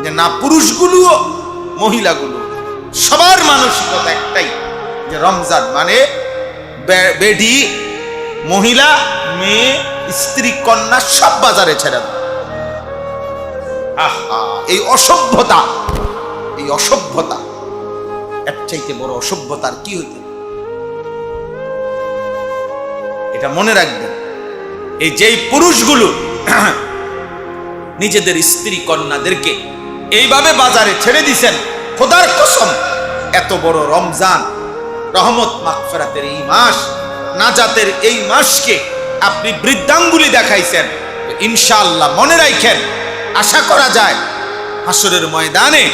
যে না পুরুষগুলো মহিলাগুলো সবার মানসিকতা একটাই, যে রমজান মানে বেডি, মহিলা, মেয়ে, স্ত্রী, কন্যা সব বাজারে ছেড়ে দাও। এই অসভ্যতা, এই অসভ্যতা, এর চাইতে বড় অসভ্যতার কি হইতে? এটা মনে রাখবেন। এই যেই পুরুষগুলো নিজেদের স্ত্রী কন্যাদেরকে এইভাবে বাজারে ছেড়ে দিছেন, খোদার কসম, এত বড় রমজান, রহমত মাগফিরাতের এই মাস, নাজাতের এই মাসকে আপনি বৃদ্ধাঙ্গুলি দেখাইছেন। ইনশাআল্লাহ মনে রাখেন, আশা করা যায় হাসরের ময়দানে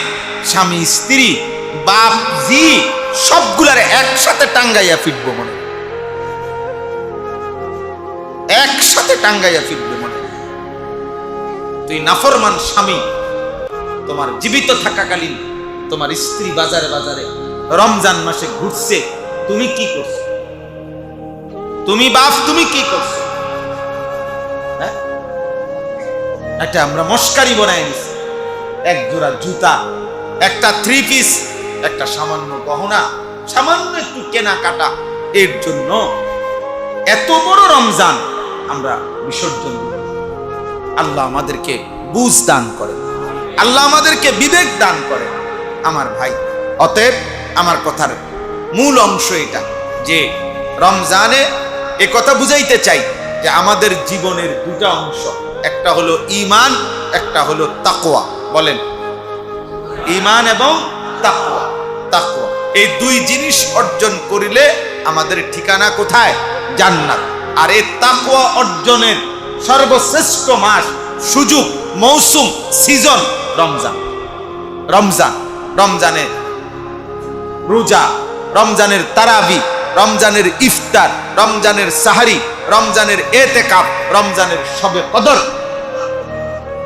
স্বামী স্ত্রী বাপ জি সবগুলার একসাথে টাঙ্গাইয়া ফিরবো, মনে একসাথে টাঙ্গাইয়া ফিরবে। মনে তুই নাফরমান স্বামী, তোমার জীবিত থাকাকালীন তোমার স্ত্রী বাজারে বাজারে রমজান মাসে ঘুরছে, তুমি কি করছো? তুমি বাপ তুমি কি করছো? হ্যাঁ, এটা আমরা মস্কারি বানাই নিছি। এক জোড়া জুতা, একটা থ্রি পিস, একটা সামান্য গহনা, সামান্য একটু কেনাকাটা, এর জন্য এত বড় রমজান আমরা বিসর্জন দিই। আল্লাহ আমাদেরকে বুঝ দান করে, আল্লাহ আমাদেরকে বিবেক দান করে আমার ভাই। অতএব আমার কথার মূল অংশ এটা, যে রমজানে এ কথা বুঝাইতে চাই যে আমাদের জীবনের দুটা অংশ, একটা হলো ঈমান, একটা হলো তাকওয়া। বলেন, ঈমান এবং তাকওয়া। তাকওয়া, এই দুই জিনিস অর্জন করিলে আমাদের ঠিকানা কোথায়? জান্নাত। আর এই তাকওয়া অর্জনের সর্বশ্রেষ্ঠ মাস, সুযোগ, মৌসুম, সিজন রমজান। রমজান, রমজানের রোজা, রমজানের তারাবি, রমজানের ইফতার, রমজানের সাহারি, রমজানের এতেকাফ, রমজানের শবে কদর,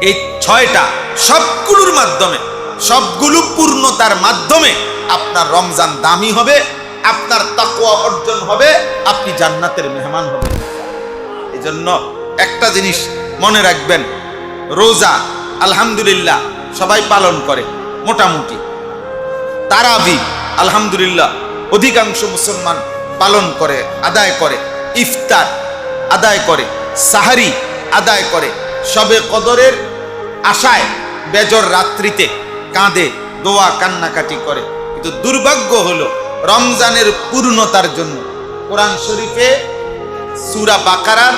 এই ছয়টা সবগুলোর মাধ্যমে, সবগুলো পূর্ণতার মাধ্যমে আপনার রমজান দামি হবে, আপনার তাকওয়া অর্জন হবে, আপনি জান্নাতের মেহমান হবেন। এই জন্য একটা জিনিস মনে রাখবেন, রোজা আলহামদুলিল্লাহ সবাই পালন করে মোটামুটি, তারাবি আলহামদুলিল্লাহ অধিকাংশ মুসলমান পালন করে, আদায় করে, ইফতার আদায় করে, সাহারি আদায় করে, শবে কদরের আশায় বেজর রাত্রিতে কাঁদে, দোয়া কান্নাকাটি করে। কিন্তু দুর্ভাগ্য হলো রমজানের পূর্ণতার জন্য কোরআন শরীফে সূরা বাকারার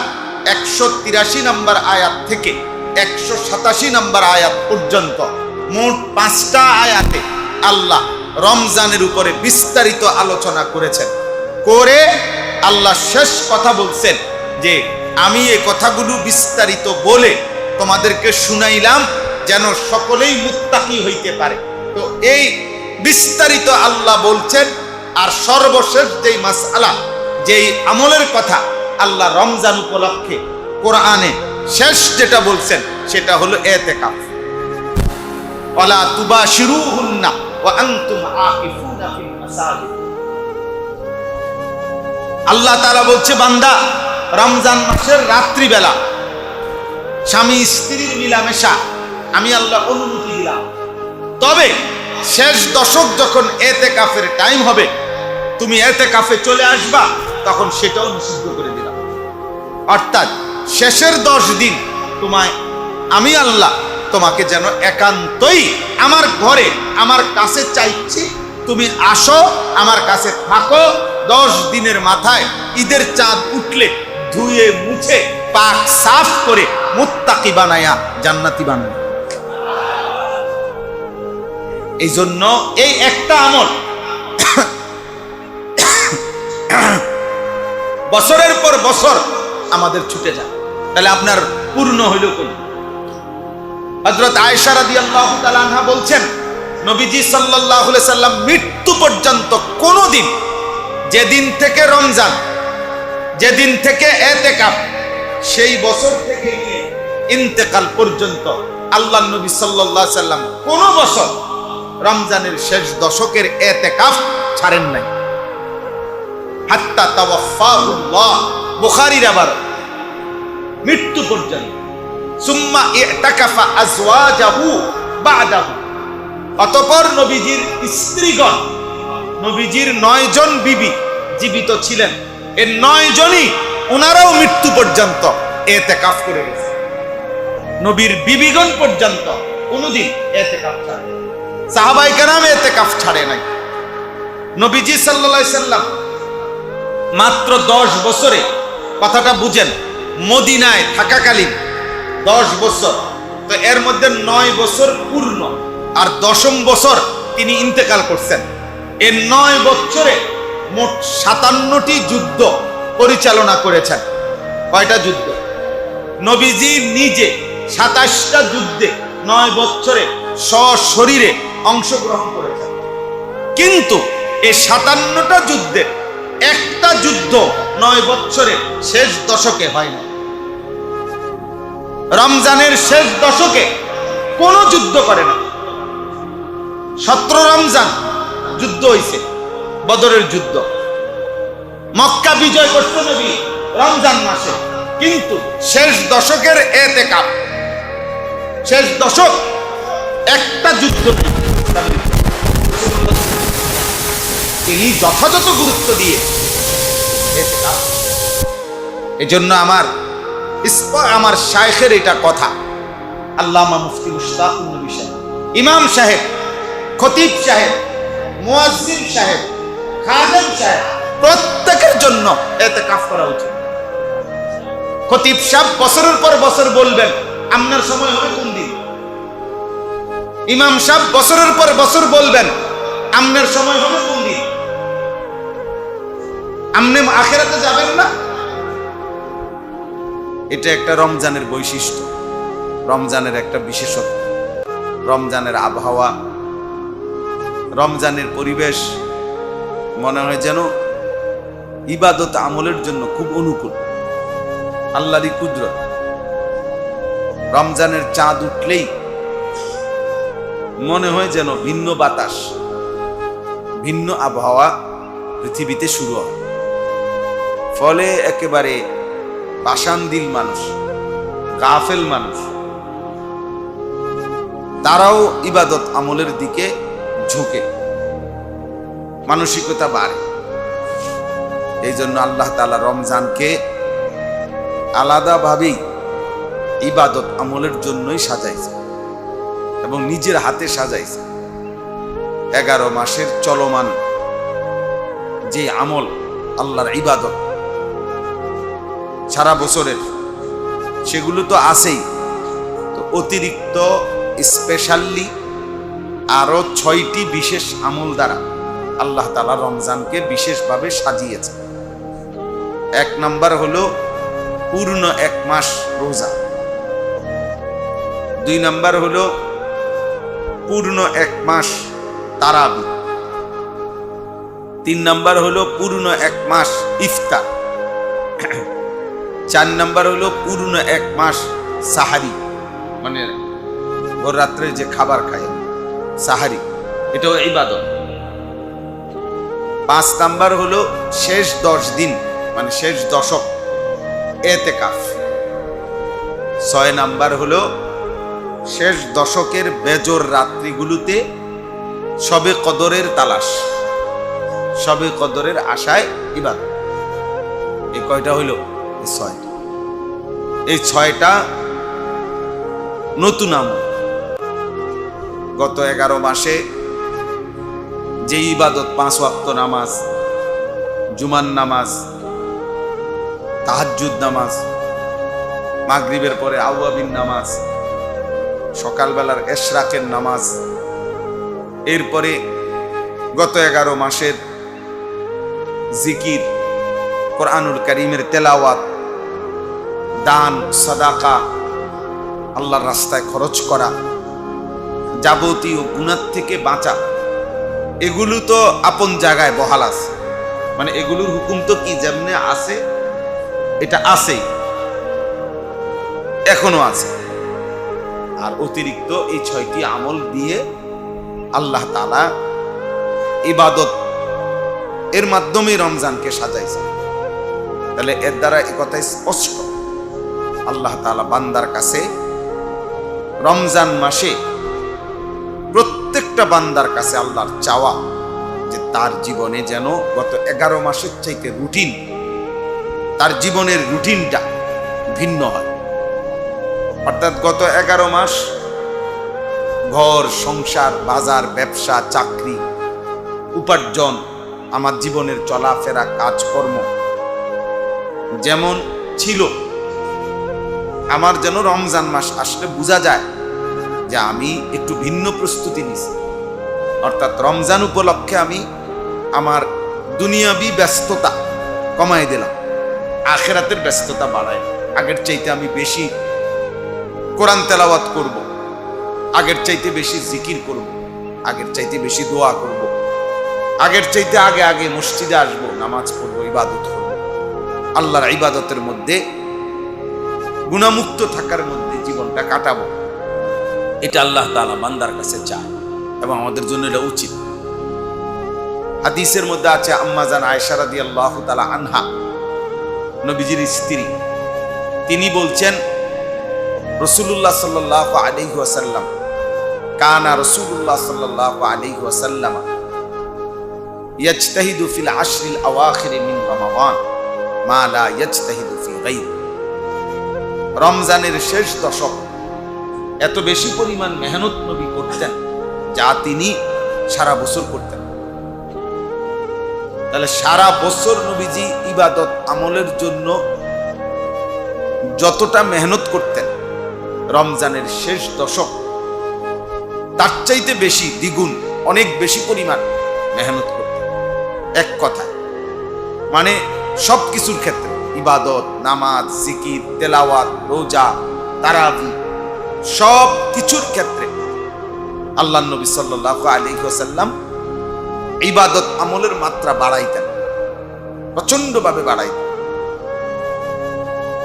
183 নম্বর আয়াত থেকে 187 নম্বর আয়াত পর্যন্ত মোট 5টা আয়াতে আল্লাহ রমজানের উপরে বিস্তারিত আলোচনা করেছেন। করে আল্লাহ শেষ কথা বলছেন যে আমি এই কথাগুলো বিস্তারিত বলে তোমাদেরকে শুনাইলাম যেন সকলেই মুত্তাকি হইতে পারে। তো এই বিস্তারিত আল্লাহ বলছেন। আর সর্বশেষ যেই মাসআলা, যেই আমলের কথা আল্লাহ রমজান উপলক্ষে কোরআনে শেষ যেটা বলছেন সেটা হলো ইতিকাফ। ওয়ালা তুবাশিরুহুন্না ওয়া আনতুম আকিফুনা ফিল মাসাজিদ। আল্লাহ তাআলা বলছে, বান্দা রমজান মাসের রাত্রিবেলা স্বামী স্ত্রীর মিলামেশা আমি আল্লাহ অনুমতি দিলাম, তবে শেষ দশক যখন ইতিকাফের টাইম হবে তুমি ইতিকাফে চলে আসবা, তখন সেটাও নিষিদ্ধ করে দিলাম। অর্থাৎ শেষের 10 দিন তোমায় আমি আল্লাহ তোমাকে যেন একান্তই আমার ঘরে আমার কাছে চাইছি, তুমি আসো আমার কাছে থাকো। 10 দিনের মাথায় ঈদের চাঁদ উঠলে ধুয়ে মুছে পাক সাফ করে মুত্তাকি বানায়া জান্নাতি বানায়। এই জন্য এই একটা আমল বছরের পর বছর আমাদের ছুটে যায়, তাহলে আপনার পূর্ণ হইল কোন? হযরত আয়েশা রাদিয়াল্লাহু তাআলা আনহা বলছেন, নবীজি সাল্লাল্লাহু আলাইহি সাল্লাম মৃত্যু পর্যন্ত কোনদিন, যেদিন থেকে রমজান, যেদিন থেকে ইতিকাফ, সেই বছর থেকে নিয়ে ইন্তেকাল পর্যন্ত আল্লাহর নবী সাল্লাল্লাহু আলাইহি সাল্লাম কোন বছর রমজানের শেষ দশকের ইতিকাফ ছাড়েন নাই। হাত্তা তাওয়াফাহুল্লাহ, বুখারীর আবার মৃত্যু পর্যন্ত। সুম্মা ইতাকাফা আজওয়াজাহু বাদাহু, অতঃপর নবীজির স্ত্রীগণ, নবীজির 9 জন বিবি জীবিত ছিলেন, এর 9 জনই ওনারাও মৃত্যু পর্যন্ত ইতিকাফ করে গেছে। নবীর বিবিগণ পর্যন্ত কোনদিন ইতিকাফ ছাড়ে, সাহাবায়ে কেরাম ইতিকাফ ছাড়ে নাই। নবীজি সাল্লাল্লাহু আলাইহি সাল্লাম মাত্র 10 বছরে, কথাটা বুঝেন, মদিনায় থাকাকালীন 10 বছর, তো এর মধ্যে 9 বছর পূর্ণ আর 10ম বছর তিনি ইন্তেকাল করছেন। এই 9 বছরে মোট 57টি যুদ্ধ পরিচালনা করেছেন। কয়টা যুদ্ধ? নবীজি নিজে 27টা যুদ্ধে 9 বছরে সশরীরে অংশগ্রহণ করেছেন। কিন্তু এই 57টা যুদ্ধে একটা যুদ্ধ 9 বছরে শেষ দশকে হয় না। রমজানের শেষ দশকে কোন যুদ্ধ করে না। 17 রমজান যুদ্ধ হইছে, বদরের যুদ্ধ। মক্কা বিজয় করতে নবী রমজান মাসে, কিন্তু শেষ দশকের ইতিকাফ, শেষ দশক একটা যুদ্ধ তিনি যথাযথ গুরুত্ব দিয়ে ইতিকাফ। এজন্য আমার শায়েখের এটা কথা, আল্লামা মুফতি মুশতাকুর নবী সাহেব, ইমাম সাহেব, খতিব সাহেব, মুয়াজ্জিন সাহেব, খাদেম সাহেব, প্রত্যেকের জন্য ইতিকাফ করা উচিত। খতিব সাহেব বছরের পর বছর বলবেন আপনার সময় হবে কোন দিন। ইমাম সাহেব বছরের পর বছর বলবেন আপনার সময় হবে কোন দিন। আপনি আখিরাতে যাবেন না। এটা একটা রমজানের বৈশিষ্ট্য, রমজানের একটা বিশেষত্ব, রমজানের আবহাওয়া, রমজানের পরিবেশ মনে হয় যেন ইবাদত আমলের জন্য খুব অনুকূল। আল্লাহরই কুদরত। রমজানের চাঁদ উঠলেই মনে হয় যেন ভিন্ন বাতাস, ভিন্ন আবহাওয়া পৃথিবীতে শুরু হয়। ফলে একেবারে পাষাণদিল মানুষ, গাফেল মানুষ, তারাও ইবাদত আমলের দিকে ঝুঁকে, মানসিকতা বাড়ে। এই জন্য আল্লাহ তাআলা রমজানকে আলাদাভাবেই ইবাদত আমলের জন্যই সাজাইছে এবং নিজের হাতে সাজাইছে। 11 মাসের চলমান যে আমল, আল্লাহর ইবাদত সারা বছরের, সেগুলো তো আছেই, তো অতিরিক্ত স্পেশালি আরো 6টি বিশেষ আমল দ্বারা আল্লাহ তাআলা রমজানকে বিশেষভাবে সাজিয়েছে। 1 নাম্বার হলো পূর্ণ 1 মাস রোজা। 2 নাম্বার হলো পূর্ণ 1 মাস তারাবি। 3 নাম্বার হলো পূর্ণ 1 মাস ইফতার। 4 নাম্বার হলো পূর্ণ 1 মাস সাহারি, মানে ভোর রাত্রে যে খাবার খায় সাহারি, এটাও ইবাদত। 5 নাম্বার হলো শেষ 10 দিন, মানে শেষ দশক, ইতিকাফ। 6 নাম্বার হলো শেষ দশকের বেজর রাত্রিগুলোতে শবে কদরের তালাশ, শবে কদরের আশায় ইবাদত। এই কয়টা হইল? এই 6টা। এই 6টা নতুন আমল। গত 11 মাসে যে ইবাদত, 5 ওয়াক্ত নামাজ, জুমার নামাজ, তাহাজ্জুদ নামাজ, মাগরিবের পরে আওয়াবিন নামাজ, সকালবেলার এশরাকের নামাজ, এরপরে গত 11 মাসের জিকির, কোরআনুল কারীমের তেলাওয়াত, দান, সাদাকা, আল্লাহর রাস্তায় খরচ করা, যাবতীয় গুনাহ থেকে বাঁচা, এগুলো তো আপন জায়গায় বহাল আছে। মানে এগুলোর হুকুম তো কি যেমনে আছে, এটা আছেই, এখনো আছে। আর অতিরিক্ত এই 6টি আমল দিয়ে আল্লাহ তাআলা ইবাদত এর মাধ্যমে রমজানকে সাজাইছে। তাহলে এর দ্বারা এই কথা স্পষ্ট, আল্লাহ তাআলা বান্দার কাছে রমজান মাসে প্রত্যেকটা প্রত্যেকটা বান্দার কাছে আল্লাহর চাওয়া যে তার জীবনে যেন গত 11 মাসের চাইতে রুটিন, তার জীবনের রুটিনটা ভিন্ন হয়। অর্থাৎ গত 11 মাস ঘর সংসার, বাজার, ব্যবসা, চাকরি, উপার্জন, আমার জীবনের চলাফেরা, কাজকর্ম যেমন ছিল, আমার যেন রমজান মাস আসলে বোঝা যায় যে আমি একটু ভিন্ন প্রস্তুতি নিছি। অর্থাৎ রমজান উপলক্ষে আমি আমার দুনিয়াবি ব্যস্ততা কমাই দিলাম, আখিরাতের ব্যস্ততা বাড়াই। আগের চাইতে আমি বেশি কোরআন তেলাওয়াত করব, আগের চাইতে বেশি জিকির করব, আগের চাইতে বেশি দোয়া করব, আগের চাইতে আগে আগে মসজিদে আসব, নামাজ পড়বো, ইবাদত করব। আল্লাহর ইবাদতের মধ্যে, গুনাহমুক্ত থাকার মধ্যে জীবনটা কাটাবো। এটা আল্লাহ তাআলা বান্দার কাছে চায় এবং আমাদের জন্য এটা উচিত। হাদিসের মধ্যে আছে আম্মা জান আয়েশা রাদিয়াল্লাহু তাআলা আনহা, নবীজির স্ত্রী, তিনি বলছেন রাসূলুল্লাহ সাল্লাল্লাহু আলাইহি ওয়াসাল্লাম, কানা রাসূলুল্লাহ সাল্লাল্লাহু আলাইহি ওয়াসাল্লাম ইয়াজতাহিদু ফিল আশরিল আওয়াখির মিন রমাদান মা লা ইয়াজতাহিদু ফি গায়রি। রমজানের শেষ দশক এত বেশি পরিমাণ মেহনত নবী করতেন যা তিনি সারা বছর করতেন। তাহলে সারা বছর নবীজি ইবাদত আমলের জন্য যতটা মেহনত করতেন, রমজানের শেষ দশক তার চাইতে বেশি, দ্বিগুণ, অনেক বেশি পরিমাণ মেহনত করতেন। এক কথা মানে সব কিছুর ক্ষেত্রে, ইবাদত, নামাজ, জিকির, তেলাওয়াত, রোজা, তারাবি, সব কিছুর ক্ষেত্রে আল্লাহ নবী সাল্লাল্লাহু আলাইহি ওয়াসাল্লাম ইবাদত আমলের মাত্রা বাড়াইতেন, প্রচন্ড ভাবে বাড়াইতেন।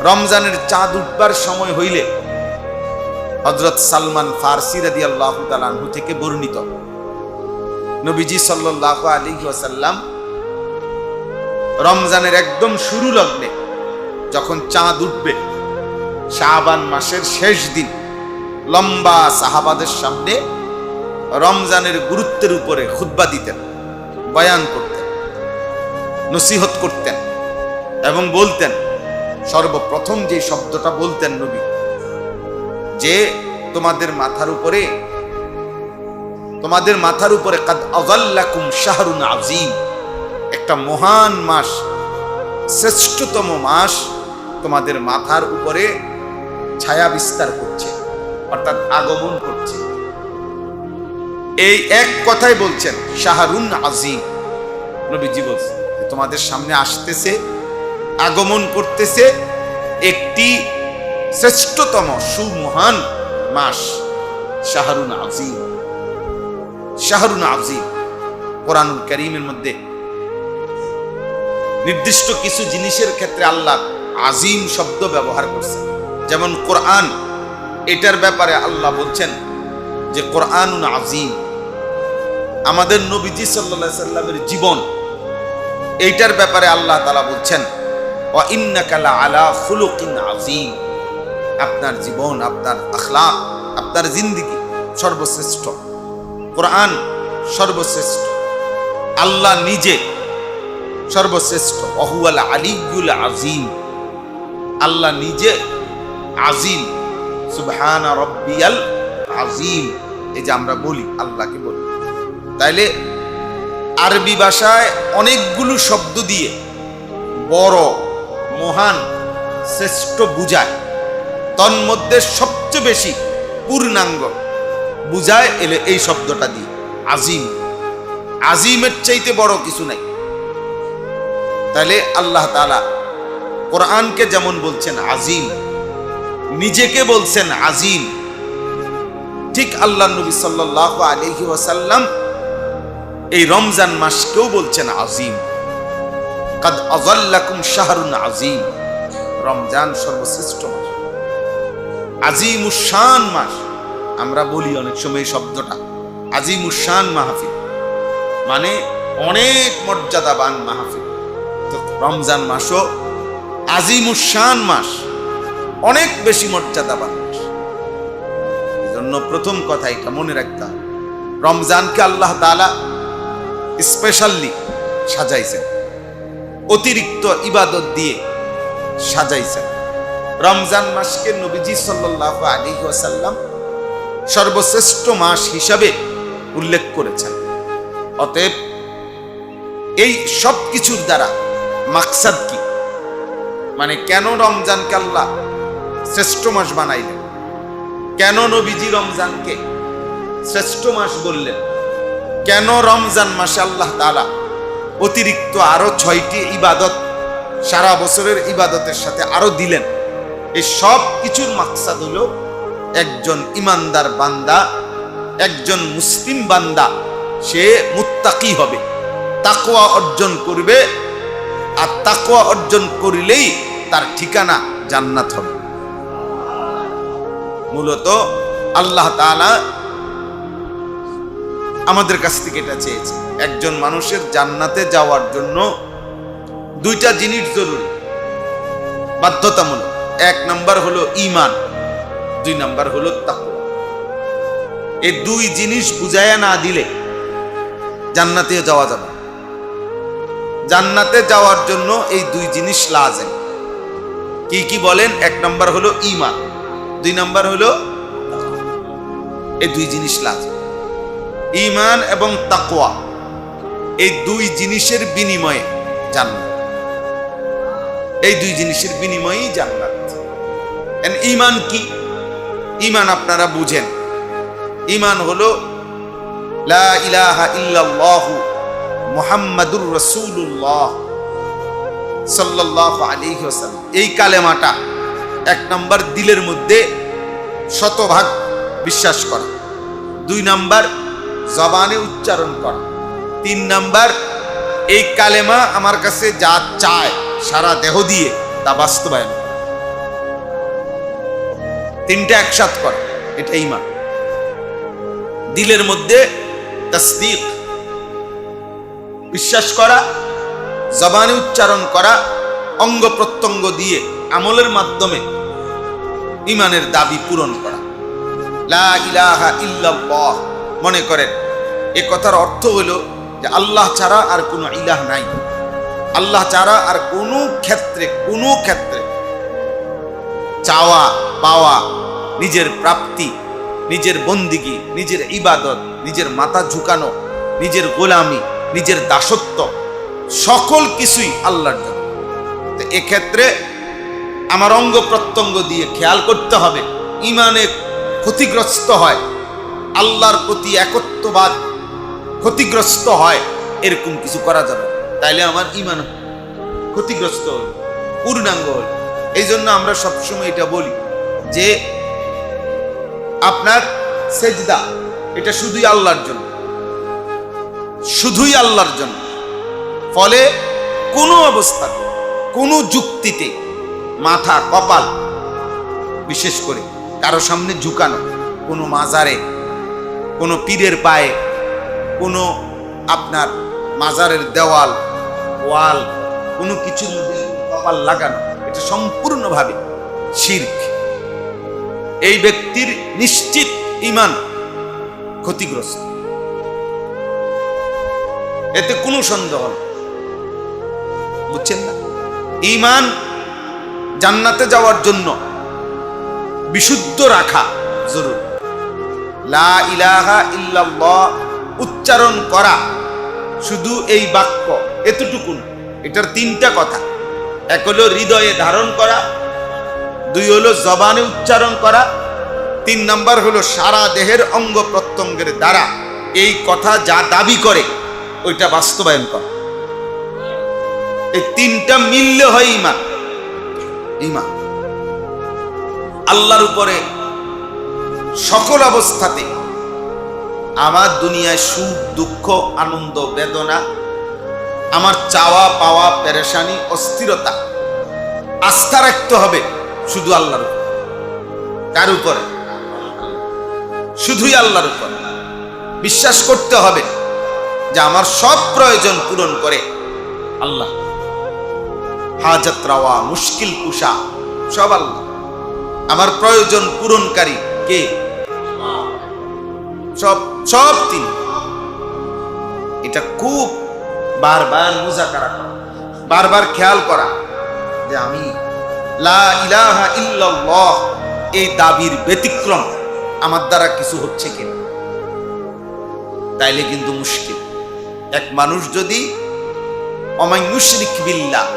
রমজানের চাঁদ উঠবার সময় হইলে হযরত সালমান ফারসি রাদিয়াল্লাহু তাআলা আনহু থেকে বর্ণিত, নবীজি সাল্লাল্লাহু আলাইহি ওয়াসাল্লাম রমজানের একদম শুরু লগ্নে যখন চাঁদ উঠবে, শাবান মাসের শেষ দিন, লম্বা সাহাবাদের সামনে রমজানের গুরুত্বের উপরে খুতবা দিতেন, বয়ান করতেন, নসিহত করতেন এবং বলতেন, সর্বপ্রথম যে শব্দটা বলতেন নবী, যে তোমাদের মাথার উপরে কাদ আযাল্লাকুম শাহরুন আযীম, একটা মহান মাস, শ্রেষ্ঠতম মাস তোমাদের মাথার উপরে ছায়া বিস্তার করছে, অর্থাৎ আগমন করছে। এই এক কথাই বলছেন, শাহরুন আযীম। নবীজি বলছেন তোমাদের সামনে আসতেছে, আগমন করতেছে একটি শ্রেষ্ঠতম সুমহান মাস, শাহরুন আযীম। শাহরুন আযীম কোরআনুল কারীমের মধ্যে নির্দিষ্ট কিছু জিনিসের ক্ষেত্রে আল্লাহ আযীম শব্দ ব্যবহার করছেন। যেমন কোরআন, এটার ব্যাপারে আল্লাহ বলছেন যে কোরআনুন আযীম। আমাদের নবীজি সাল্লাল্লাহু আলাইহি সাল্লামের জীবন, এইটার ব্যাপারে আল্লাহ তাআলা বলছেন ওয়া ইন্নাকা লাআলা খুলুকিন আযীম। আপনার জীবন, আপনার আখলাক, আপনার জিন্দেগি সর্বশ্রেষ্ঠ, কোরআন সর্বশ্রেষ্ঠ, আল্লাহ নিজে সর্বশ্রেষ্ঠ। ওয়াহুয়াল আলিয়্যুল আযীম, আল্লাহ নিজে আযীম। সুবহানা রাব্বিয়াল আযীম, এই যে আমরা বলি, আল্লাহকে বলি। তাইলে আরবি ভাষায় অনেকগুলো শব্দ দিয়ে বড়, মহান, শ্রেষ্ঠ বুঝায়। তন্মধ্যে সবচেয়ে বেশি পূর্ণাঙ্গ বুঝায় এলে এই শব্দটা দিয়ে, আযীম। আযীমের চাইতে বড় কিছু নাই। তাহলে আল্লাহ তাআলা কোরআনকে যেমন বলছেন আযীম, নিজেকে বলছেন আযীম, ঠিক আল্লাহ নবী সাল্লাল্লাহু আলাইহি ওয়াসাল্লাম এই রমজান মাসকেও বলছেন আযীম। কাদ আযাল্লাকুম শাহরুন আযীম, রমজান সর্বশ্রেষ্ঠ মাস, আযীমুশ শান মাস। আমরা বলি অনেক সময় এই শব্দটা, আযীমুশ শান মাহফিল, মানে অনেক মর্যাদাবান মাহফিল। তো রমজান মাসও আযীমুশ শান মাস, অনেক বেশি মর্যাদাবান মাস। এজন্য প্রথম কথা এটা মনে রাখতে হবে, রমজানকে আল্লাহ তাআলা স্পেশালি সাজাইছেন, অতিরিক্ত ইবাদত দিয়ে সাজাইছেন। রমজান মাসকে নবীজি সাল্লাল্লাহু আলাইহি ওয়াসাল্লাম সর্বশ্রেষ্ঠ মাস হিসাবে উল্লেখ করেছেন। অতএব এই সব কিছুর দ্বারা মাকসাদ কি, মানে কেন রমজানকে আল্লাহ শ্রেষ্ঠ মাস বানাইলেন, কেন নবীজি রমজানকে শ্রেষ্ঠ মাস বললেন, কেন রমজান মাসে আল্লাহ তাআলা অতিরিক্ত আরো 6টি ইবাদত সারা বছরের ইবাদতের সাথে আরো দিলেন, এই সব কিছুর মাকসাদ হলো একজন ইমানদার বান্দা, একজন মুসলিম বান্দা সে মুত্তাকি হবে, তাকওয়া অর্জন করবে, আর তাকওয়া অর্জন করিলেই তার ঠিকানা জান্নাত হবে। মূলত আল্লাহ তাআলা আমাদের কাছ থেকে এটা চেয়েছে। একজন মানুষের জান্নাতে যাওয়ার জন্য 2টা জিনিস জরুরি, বাধ্যতামূলক। 1 নাম্বার হলো ঈমান, 2 নাম্বার হলো তাকওয়া। এই 2 জিনিস বুঝায়া না দিলে জান্নাতে যাওয়া যাবে। জান্নাতে যাওয়ার জন্য এই 2 জিনিস লাজেম। কি কি বলেন? 1 নাম্বার হলো ঈমান, 2 নাম্বার হলো এই 2 জিনিস লাজেম। ঈমান এবং তাকওয়া, এই 2 জিনিসের বিনিময়ে জান্নাত, এই 2 জিনিসের বিনিময়েই জান্নাত। ঈমান কি? ঈমান আপনারা বুঝেন। ঈমান হলো লা ইলাহা ইল্লাল্লাহু মুহাম্মাদুর রাসূলুল্লাহ সাল্লাল্লাহু আলাইহি ওয়াসাল্লাম, এই কালেমাটা 1 নাম্বার দিলের মধ্যে শতভাগ বিশ্বাস করা, 2 নাম্বার জবানে উচ্চারণ করা, 3 নাম্বার এই কালেমা আমার কাছে যা চায় সারা দেহ দিয়ে তা বাস্তবায়ন করা। 3টা একসাথে করা, এটা ঈমান। দিলের মধ্যে তাসদীক বিশ্বাস করা, জবানে উচ্চারণ করা, অঙ্গ প্রত্যঙ্গ দিয়ে আমলের মাধ্যমে ঈমানের দাবি পূরণ করা। লা ইলাহা ইল্লাল্লাহ, মনে করেন এ কথার অর্থ হলো যে আল্লাহ ছাড়া আর কোনো ইলাহ নাই, আল্লাহ ছাড়া আর কোনো ক্ষেত্রে চাওয়া পাওয়া, নিজের প্রাপ্তি, নিজের বন্দিগি, নিজের ইবাদত, নিজের মাথা ঝুঁকানো, নিজের গোলামি, নিজের দাসত্ব, সকল কিছুই আল্লাহর জন্য। তো এক্ষেত্রে আমার অঙ্গ প্রত্যঙ্গ দিয়ে খেয়াল করতে হবে ঈমানে ক্ষতিগ্রস্ত হয়, আল্লাহর প্রতি একত্ববাদ ক্ষতিগ্রস্ত হয়, এরকম কিছু করা যাবে, তাইলে আমার ঈমান ক্ষতিগ্রস্ত হল, পূর্ণাঙ্গ হল। এই জন্য আমরা সবসময় এটা বলি যে আপনার সেজদা এটা শুধুই আল্লাহর জন্য, শুধুই আল্লাহর জন্য। ফলে কোনো অবস্থাতে, কোনো যুক্তিতে মাথা কপাল বিশেষ করে কারো সামনে ঝুঁকানো, কোনো মাজারে, কোনো পীরের পায়ে, কোনো আপনার মাজারের দেওয়াল ওয়াল, কোনো কিছুর মধ্যে কপাল লাগানো, এটা সম্পূর্ণভাবে শিরক। এই ব্যক্তির নিশ্চিত ঈমান ক্ষতিগ্রস্ত, এতে কোনো সন্দেহ নেই। বুঝছেন না? ঈমান জান্নাতে যাওয়ার জন্য বিশুদ্ধ রাখা জরুরি। লা ইলাহা ইল্লাল্লাহ উচ্চারণ করা শুধু এই বাক্য এতটুকু না, এটার 3টা কথা। 1 হলো হৃদয়ে ধারণ করা, 2 হলো জবানে উচ্চারণ করা, 3 নাম্বার হলো সারা দেহের অঙ্গ প্রত্যঙ্গের দ্বারা এই কথা যা দাবি করে ওইটা বাস্তবায়ন করা। এই 3টা মিললে হয় ঈমান। ঈমান আল্লাহর উপরে সকল অবস্থাতে, আমার দুনিয়ায় সুখ দুঃখ আনন্দ বেদনা, আমার চাওয়া পাওয়া পেরেশানি অস্থিরতা, আস্থা রাখতে হবে শুধু আল্লাহর উপর। কার উপরে? শুধুই আল্লাহর উপর। বিশ্বাস করতে হবে যে আমার সব প্রয়োজন পূরণ করে আল্লাহ, হাজত রাওয়া, মুশকিল কুশা সব আল্লাহ। আমার প্রয়োজন পূরণকারী কে? সব সব তিনি। এটা খুব বারবার মুযাকারা করা, বারবার খেয়াল করা যে আমি লা ইলাহা ইল্লাল্লাহ এই দাবির ব্যতিক্রম আমার দ্বারা কিছু হচ্ছে কিনা। তাইলে কিন্তু মুশকিল। এক মানুষ যদি ওমান ইউশরিক বিল্লাহ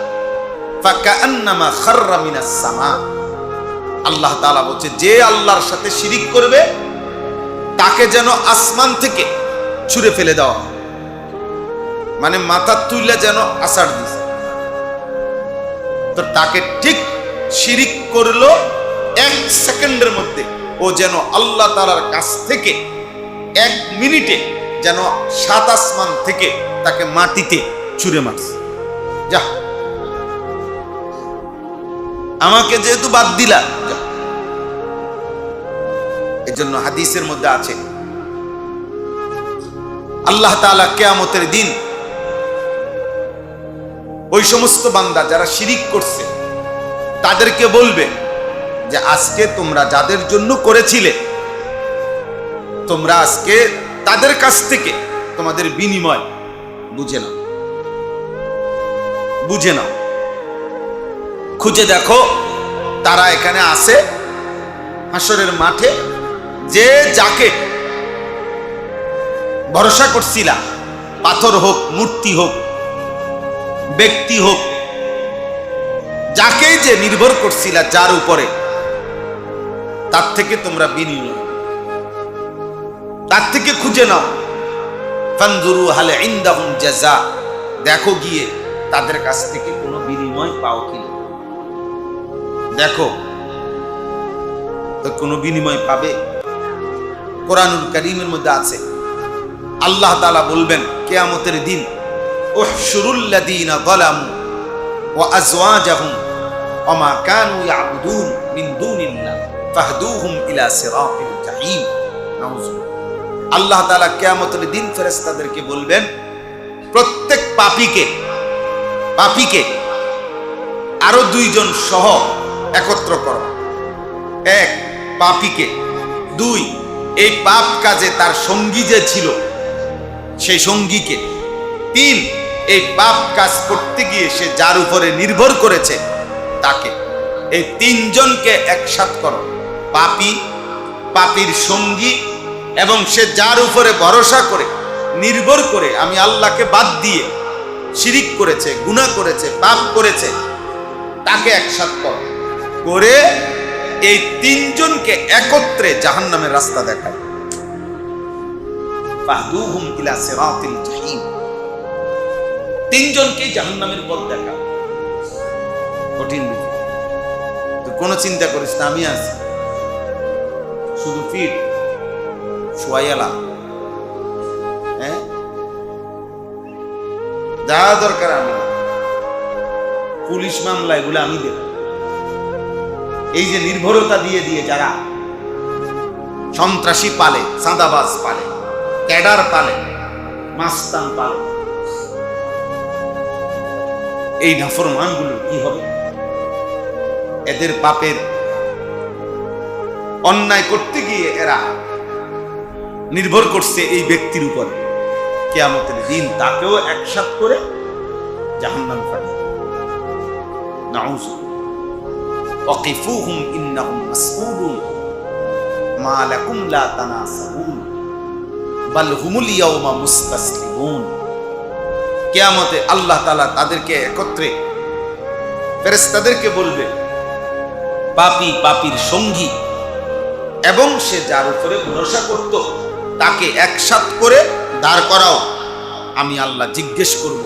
ফাকান্নামা খাররা মিনাস সামা, আল্লাহ তাআলা বলছে যে আল্লাহর সাথে শিরিক করবে তাকে যেন আসমান থেকে ছুঁড়ে ফেলে দেওয়া হয়, মানে মাথা তুইলা যেন আছাড় দিছে। তো তাকে ঠিক শিরিক করলো 1 সেকেন্ডের মধ্যে, ও যেন আল্লাহ তাআলার কাছ থেকে 1 মিনিটে যেন 7 আসমান থেকে তাকে মাটিতে ছুঁড়ে মারছে। যা, আমাকে যেহেতু বাদ দিলা। এজন্য হাদিসের মধ্যে আছে আল্লাহ তাআলা কিয়ামতের দিন ওই সমস্ত বান্দা যারা শিরিক করছে তাদেরকে বলবে যে আজকে তোমরা যাদের জন্য করেছিলে, তোমরা আজকে তাদের কাছ থেকে তোমাদের বিনিময় বুঝে নাও, বুঝে নাও। খুঁজে দেখো তারা এখানে আছে হাসরের মাঠে, যে যাকে ভরসা করছিলা, পাথর হোক, মূর্তি হোক, ব্যক্তি হোক, যাকে যে নির্ভর করছিলা যার উপরে, তার থেকে তোমরা বিনিময়, তার থেকে খুঁজে নাও। ফানজুরু হাল ইনদাহুম জাযা, দেখো গিয়ে তাদের কাছ থেকে কোনো বিনিময় পাও কিনা। দেখো তো কোনো বিনিময় পাবে। কোরআনুল কারীমের মধ্যে আছে আল্লাহ তাআলা বলবেন কিয়ামতের দিন উহশুরুল লাযীনা যালামু ওয়া আযওয়াজাহুম ওয়া মা কানু ইয়াবুদুন মিন দুনিল্লাহ ফাহদুহুম ইলা সিরাতিল জাহিম। নাউযুবিল্লাহ। আল্লাহ তাআলা কিয়ামতের দিন ফেরেশতাদেরকে বলবেন প্রত্যেক পাপীকে আরো 2 জন সহ একত্র করো। 1 পাপীকে, 2 এই পাপ কাজে তার সঙ্গী যে ছিল সেই সঙ্গীকে, 3 এই পাপ কাজ করতে গিয়ে সে যার উপরে নির্ভর করেছে তাকে। এই 3 জনকে একসাথ করো, পাপী, পাপীর সঙ্গী এবং সে যার উপরে ভরসা করে নির্ভর করে আমি আল্লাহকে বাদ দিয়ে শিরিক করেছে, গুনাহ করেছে, পাপ করেছে, তাকে একসাথ করো। করে এই 3 জনকে একত্রে জাহান্নামের রাস্তা দেখায়। ফাহদুহুম ইলা সিরাতিল জাহিম। 3 জনকে জাহান্নামের পথ দেখাও। কঠিন বিষয়। তো কোনো চিন্তা করিস না, আমি আছি, শুধু ফিট শোয়াইয়ালা, হ্যাঁ, যা দরকার আমি, পুলিশ মামলা এগুলো আমি দেব। এই যে নির্ভরতা দিয়ে দিয়ে যারা সন্ত্রাসী পালে, চাঁদাবাজ পালে, ক্যাডার পালে, মাস্তান পালে, এই নাফরমানগুলো কি হবে? এদের পাপের অন্যায় করতে গিয়ে এরা নির্ভর করছে এই ব্যক্তির উপর। কিয়ামতের দিন তাকেও একসাথ করে জাহান্নাম পাঠাবে। নাউযুবিল্লাহ। ওয়াকিফুহুম ইন্নাহুম মাসউলুন মা লাকুম লা তানাসাবুন বাল হুমুল ইয়াওমা মুস্তাসলিমুন। কিয়ামতে আল্লাহ তাআলা তাদেরকে একত্রে ফেরেশতাদেরকে বলবে পাপী, পাপীর সঙ্গী এবং সে যার উপরে ভরসা করত তাকে একসাথ করে দাঁড় করাও। আমি আল্লাহ জিজ্ঞেস করব,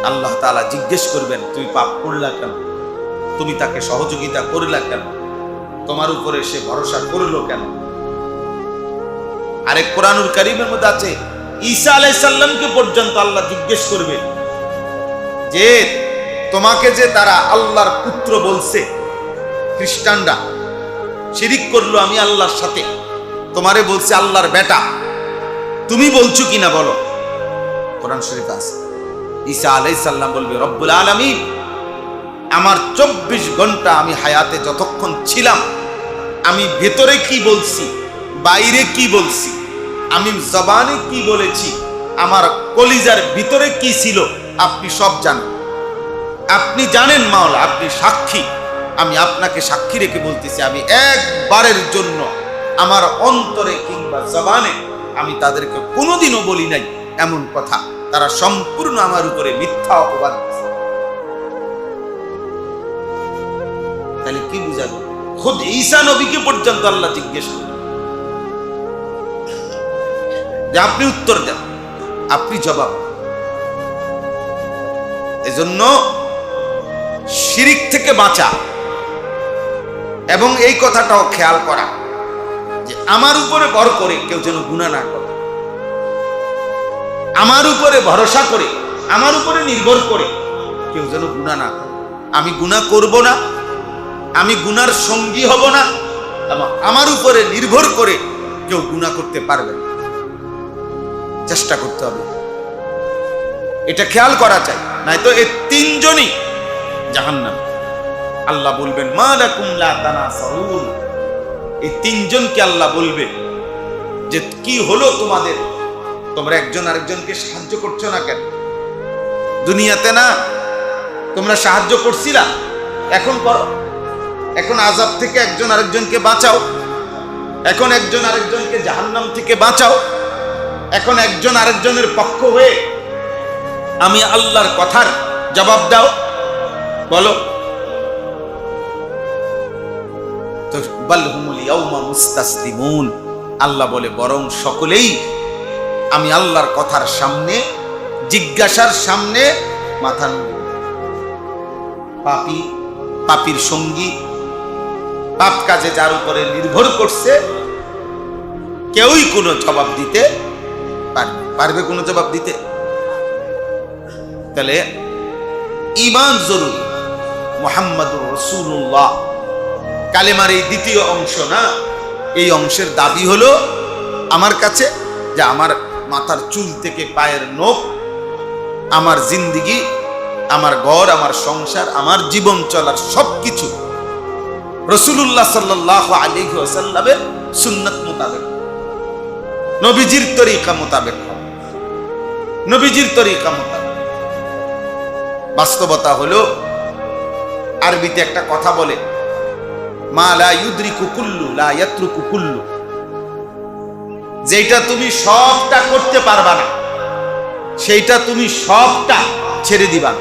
আল্লাহ তাআলা জিজ্ঞেস করবেন তুই পাপ করলা কেন, তুমি তাকে সহযোগিতা করলা কেন, তোমার উপরে সে ভরসা করলো কেন। আরেক কোরআনুল কারীমের মধ্যে আছে ঈসা আলাইহিস সালামকে পর্যন্ত আল্লাহ জিজ্ঞেস করবে যে তোমাকে যে তারা আল্লাহর পুত্র বলছে, খ্রিস্টানরা শিরিক করলো আমি আল্লাহর সাথে, তোমারে বলছে আল্লাহর বেটা, তুমি বলছো কিনা বলো। কোরআন শরীফে আছে ঈসা আলাইহিস সালাম বলবে রব্বুল আলামিন আমার 24 ঘন্টা আমি হায়াতে যতক্ষণ ছিলাম আমি ভেতরে কি বলছি, বাইরে কি বলছি, আমি জবানে কি বলেছি, আমার কলিজার ভিতরে কি ছিল, আপনি সব জানেন। আপনি জানেন মাওলা, আপনি সাক্ষী। আমি আপনাকে সাক্ষী রেখে বলতেছি, আমি একবারের জন্য আমার অন্তরে কিংবা জবানে আমি তাদেরকে কোনোদিনও বলি নাই এমন কথা। তারা সম্পূর্ণ আমার উপরে মিথ্যা অপবাদ দিয়েছে। তাহলে কি বুঝালো? খুদ ঈসা নবীকে পর্যন্ত আল্লাহ জিজ্ঞেস করেন যে আপনি উত্তর দেন, আপনি জবাব। এজন্য শিরিক থেকে বাঁচা এবং এই কথাটাও খেয়াল করা যে আমার উপরে ভর করে কেউ যেন গুনাহ না করে, আমার উপরে ভরসা করে, আমার উপরে নির্ভর করে কেউ যেন গুনাহ না করে। আমি গুনাহ করব না, আমি গুনার সঙ্গী হব না, এবং আমার উপরে নির্ভর করে কেউ গুনাহ করতে পারবে না। চেষ্টা করতে হবে, এটা খেয়াল করা চাই, নয়তো এই তিনজনই জাহান্নাম। আল্লাহ বলবেন মা লাকুম লা তানাসারুন, এই তিনজনকে আল্লাহ বলবে যে কি হলো তোমাদের, তোমরা একজন আরেকজনকে সাহায্য করছো না কেন? দুনিয়াতে না তোমরা সাহায্য করছিলা, এখন করো। এখন আযাব থেকে একজন আরেকজনকে বাঁচাও, এখন একজন আরেকজনকে জাহান্নাম থেকে বাঁচাও, এখন একজন আরেকজনের পক্ষ হয়ে আমি আল্লাহর কথার জবাব দাও, বলো। তো বাল হুমুল ইয়াউমা মুস্তাসলিমুন, আল্লাহ বলে বরং সকলেই আমি আল্লাহর কথার সামনে, জিজ্ঞাসার সামনে মাথা নত। পাপী, পাপীর সঙ্গী, পাপ কাজে যার উপরে নির্ভর করছে, কেউই কোনো জবাব দিতে পারবে কোনো জবাব দিতে? তাহলে ঈমান জরুরি। মুহাম্মাদুর রাসূলুল্লাহ কালেমার এই দ্বিতীয় অংশ না, এই অংশের দাবি হলো আমার কাছে যে আমার মাথার চুল থেকে পায়ের নখ, আমার জিন্দিগি, আমার ঘর, আমার সংসার, আমার জীবন চলার সবকিছু রাসূলুল্লাহ সাল্লাল্লাহু আলাইহি ওয়াসাল্লামের সুন্নাত মোতাবেক, নবীজির তরিকা মোতাবেক, নবীজির তরিকা মোতাবেক। বাস্তবতা হলো আরবিতে একটা কথা বলে মা লা ইউদরিকু কুল্লু লা ইয়াতরুকু কুল্লু, যেটা তুমি সবটা করতে পারবা না সেইটা তুমি সবটা ছেড়ে দিবা।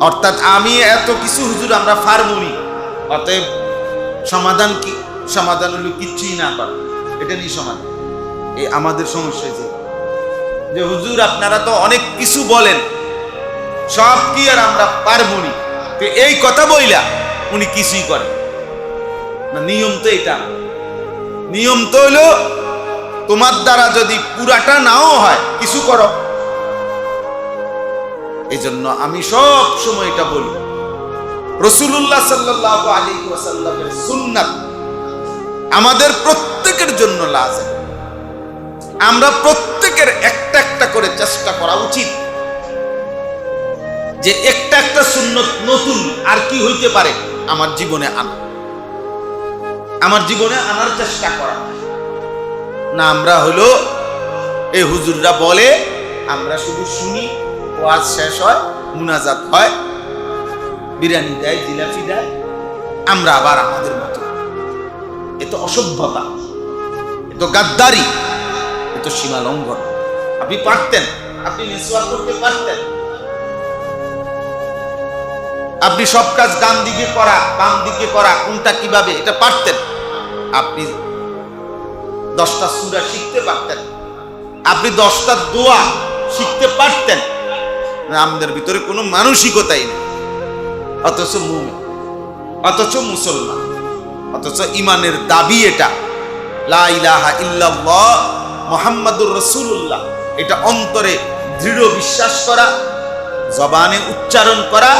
অর্থাৎ আমি এত কিছু হুজুর আমরা পারবনি, অতএব সমাধান কি? সমাধান হলো কিচ্ছুই না করা, এটা নিয়ে সমাধান। এই আমাদের সমস্যা যে হুজুর আপনারা তো অনেক কিছু বলেন, সব কি আর আমরা পারবনি? তো এই কথা বইলা উনি কিছুই করেন না। নিয়ম তো এটা, নিয়ম তো হলো তোমার দ্বারা যদি পুরাটা নাও হয় কিছু করো। এই জন্য আমি সব সময় এটা বলি, রাসূলুল্লাহ সাল্লাল্লাহু আলাইহি ওয়াসাল্লামের সুন্নাত আমাদের প্রত্যেকের জন্য লাজিম। আমরা প্রত্যেকের একটা একটা করে চেষ্টা করা উচিত যে একটা একটা সুন্নত নতুন আর কি হইতে পারে আমার জীবনে আনা, আমার জীবনে আনার চেষ্টা করা। না আমরা হলো এই হুজুররা বলে, আমরা শুধু শুনি, ওয়াজ শেষ হয়, মুনাজাত হয়, বিরিয়ানি দেয়, জিলাপি দেয়, আমরা আবার আমাদের মতো। এ তো অসভ্যতা, এ তো গাদ্দারি, এ তো সীমা লঙ্ঘন। আপনি পারতেন, আপনি মিসওয়াক করতে পারতেন, আপনি সব কাজ ডান দিকে করা, বাম দিকে করা, কোনটা কিভাবে এটা পারতেন। আপনি 10টা সূরা শিখতে পারতেন, আপনি 10টা দোয়া শিখতে পারতেন। আমাদের ভিতরে কোনো মানসিকতাই নেই, অথচ মুমিন, অথচ মুসলমান, অথচ ইমানের দাবি এটা লা ইলাহা ইল্লাল্লাহ মুহাম্মাদুর রাসূলুল্লাহ, এটা অন্তরে দৃঢ় বিশ্বাস করা, জবানে উচ্চারণ করা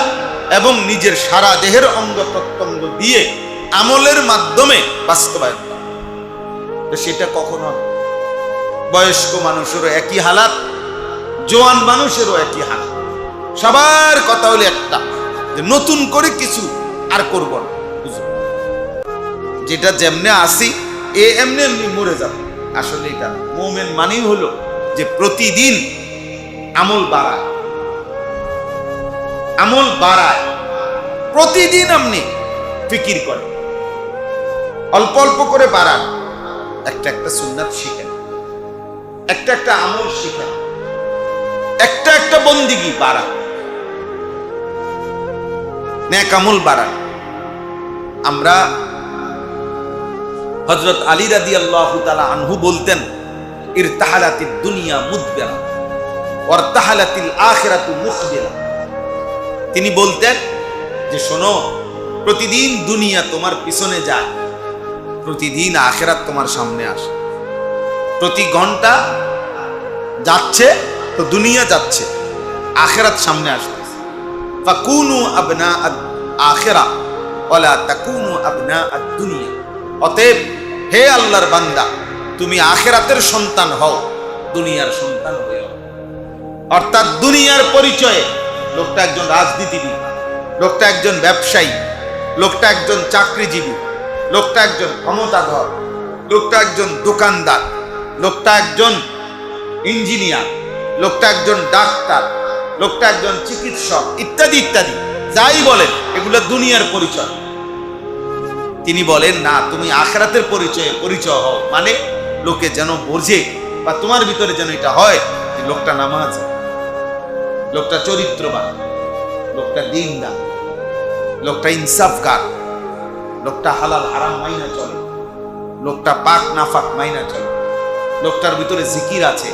এবং নিজের সারা দেহের অঙ্গ প্রত্যঙ্গ দিয়ে আমলের মাধ্যমে বাস্তবায়ন করা। সেটা কখনো বয়স্ক মানুষেরও একই হালাত, জোয়ান মানুষেরও একই হালাত। সবার কথা হলো একটা, যে নতুন করে কিছু আর করব না, যেটা যেমনে আসি এমনি এমনি মরে যাবে। আসলে এটা মুমিন মানেই হলো যে প্রতিদিন আমল বাড়ায়, আমল বাড়ায়, প্রতিদিন আপনি ফিকির করেন, অল্প অল্প করে বাড়ান, একটা একটা সুন্নাত শিখেন, একটা একটা আমল শিখেন, একটা একটা বন্দিগি বাড়ান, নেক আমল বাড়ান। আমরা হযরত আলী রাদিয়াল্লাহু তাআলা আনহু বলতেন, ইরতাহালাতিদ দুনিয়া মুদবিরা ওয়ারতাহালাতিল আখিরাতু মুখবিরা। তিনি বলতেন যে শোনো, প্রতিদিন দুনিয়া তোমার পিছনে যায়, প্রতিদিন আখিরাত তোমার সামনে আসে। প্রতি ঘন্টা যাচ্ছে তো দুনিয়া যাচ্ছে, আখিরাত সামনে আসতেছে। ফাকুনু আবনা আখিরা ওয়ালা তাকুনু আবনা দুনিয়া। অতএব হে আল্লাহর বান্দা, তুমি আখিরাতের সন্তান হও, দুনিয়ার সন্তান হও। অর্থাৎ দুনিয়ার পরিচয়ে লোকটা একজন রাজনীতিবিদ, লোকটা একজন ব্যবসায়ী, লোকটা একজন চাকরিজীবী, লোকটা একজন ক্ষমতাধর, লোকটা একজন দোকানদার, লোকটা একজন ইঞ্জিনিয়ার, লোকটা একজন ডাক্তার, লোকটা একজন চিকিৎসক, ইত্যাদি ইত্যাদি, যাই বলেন এগুলো দুনিয়ার পরিচয়। তিনি বলেন না, তুমি আখিরাতের পরিচয় হও, মানে লোকে যেন বোঝে বা তোমার ভিতরে যেন এটা হয় যে লোকটা নামাজ, লোকটা চরিত্রবান, লোকটা দ্বীনদার, লোকটা ইনসাফকার, লোকটা হালাল হারাম মাইনা চলে, লোকটা পাক নাফাক মাইনা চলে, লোকটার ভিতরে জিকির আছে,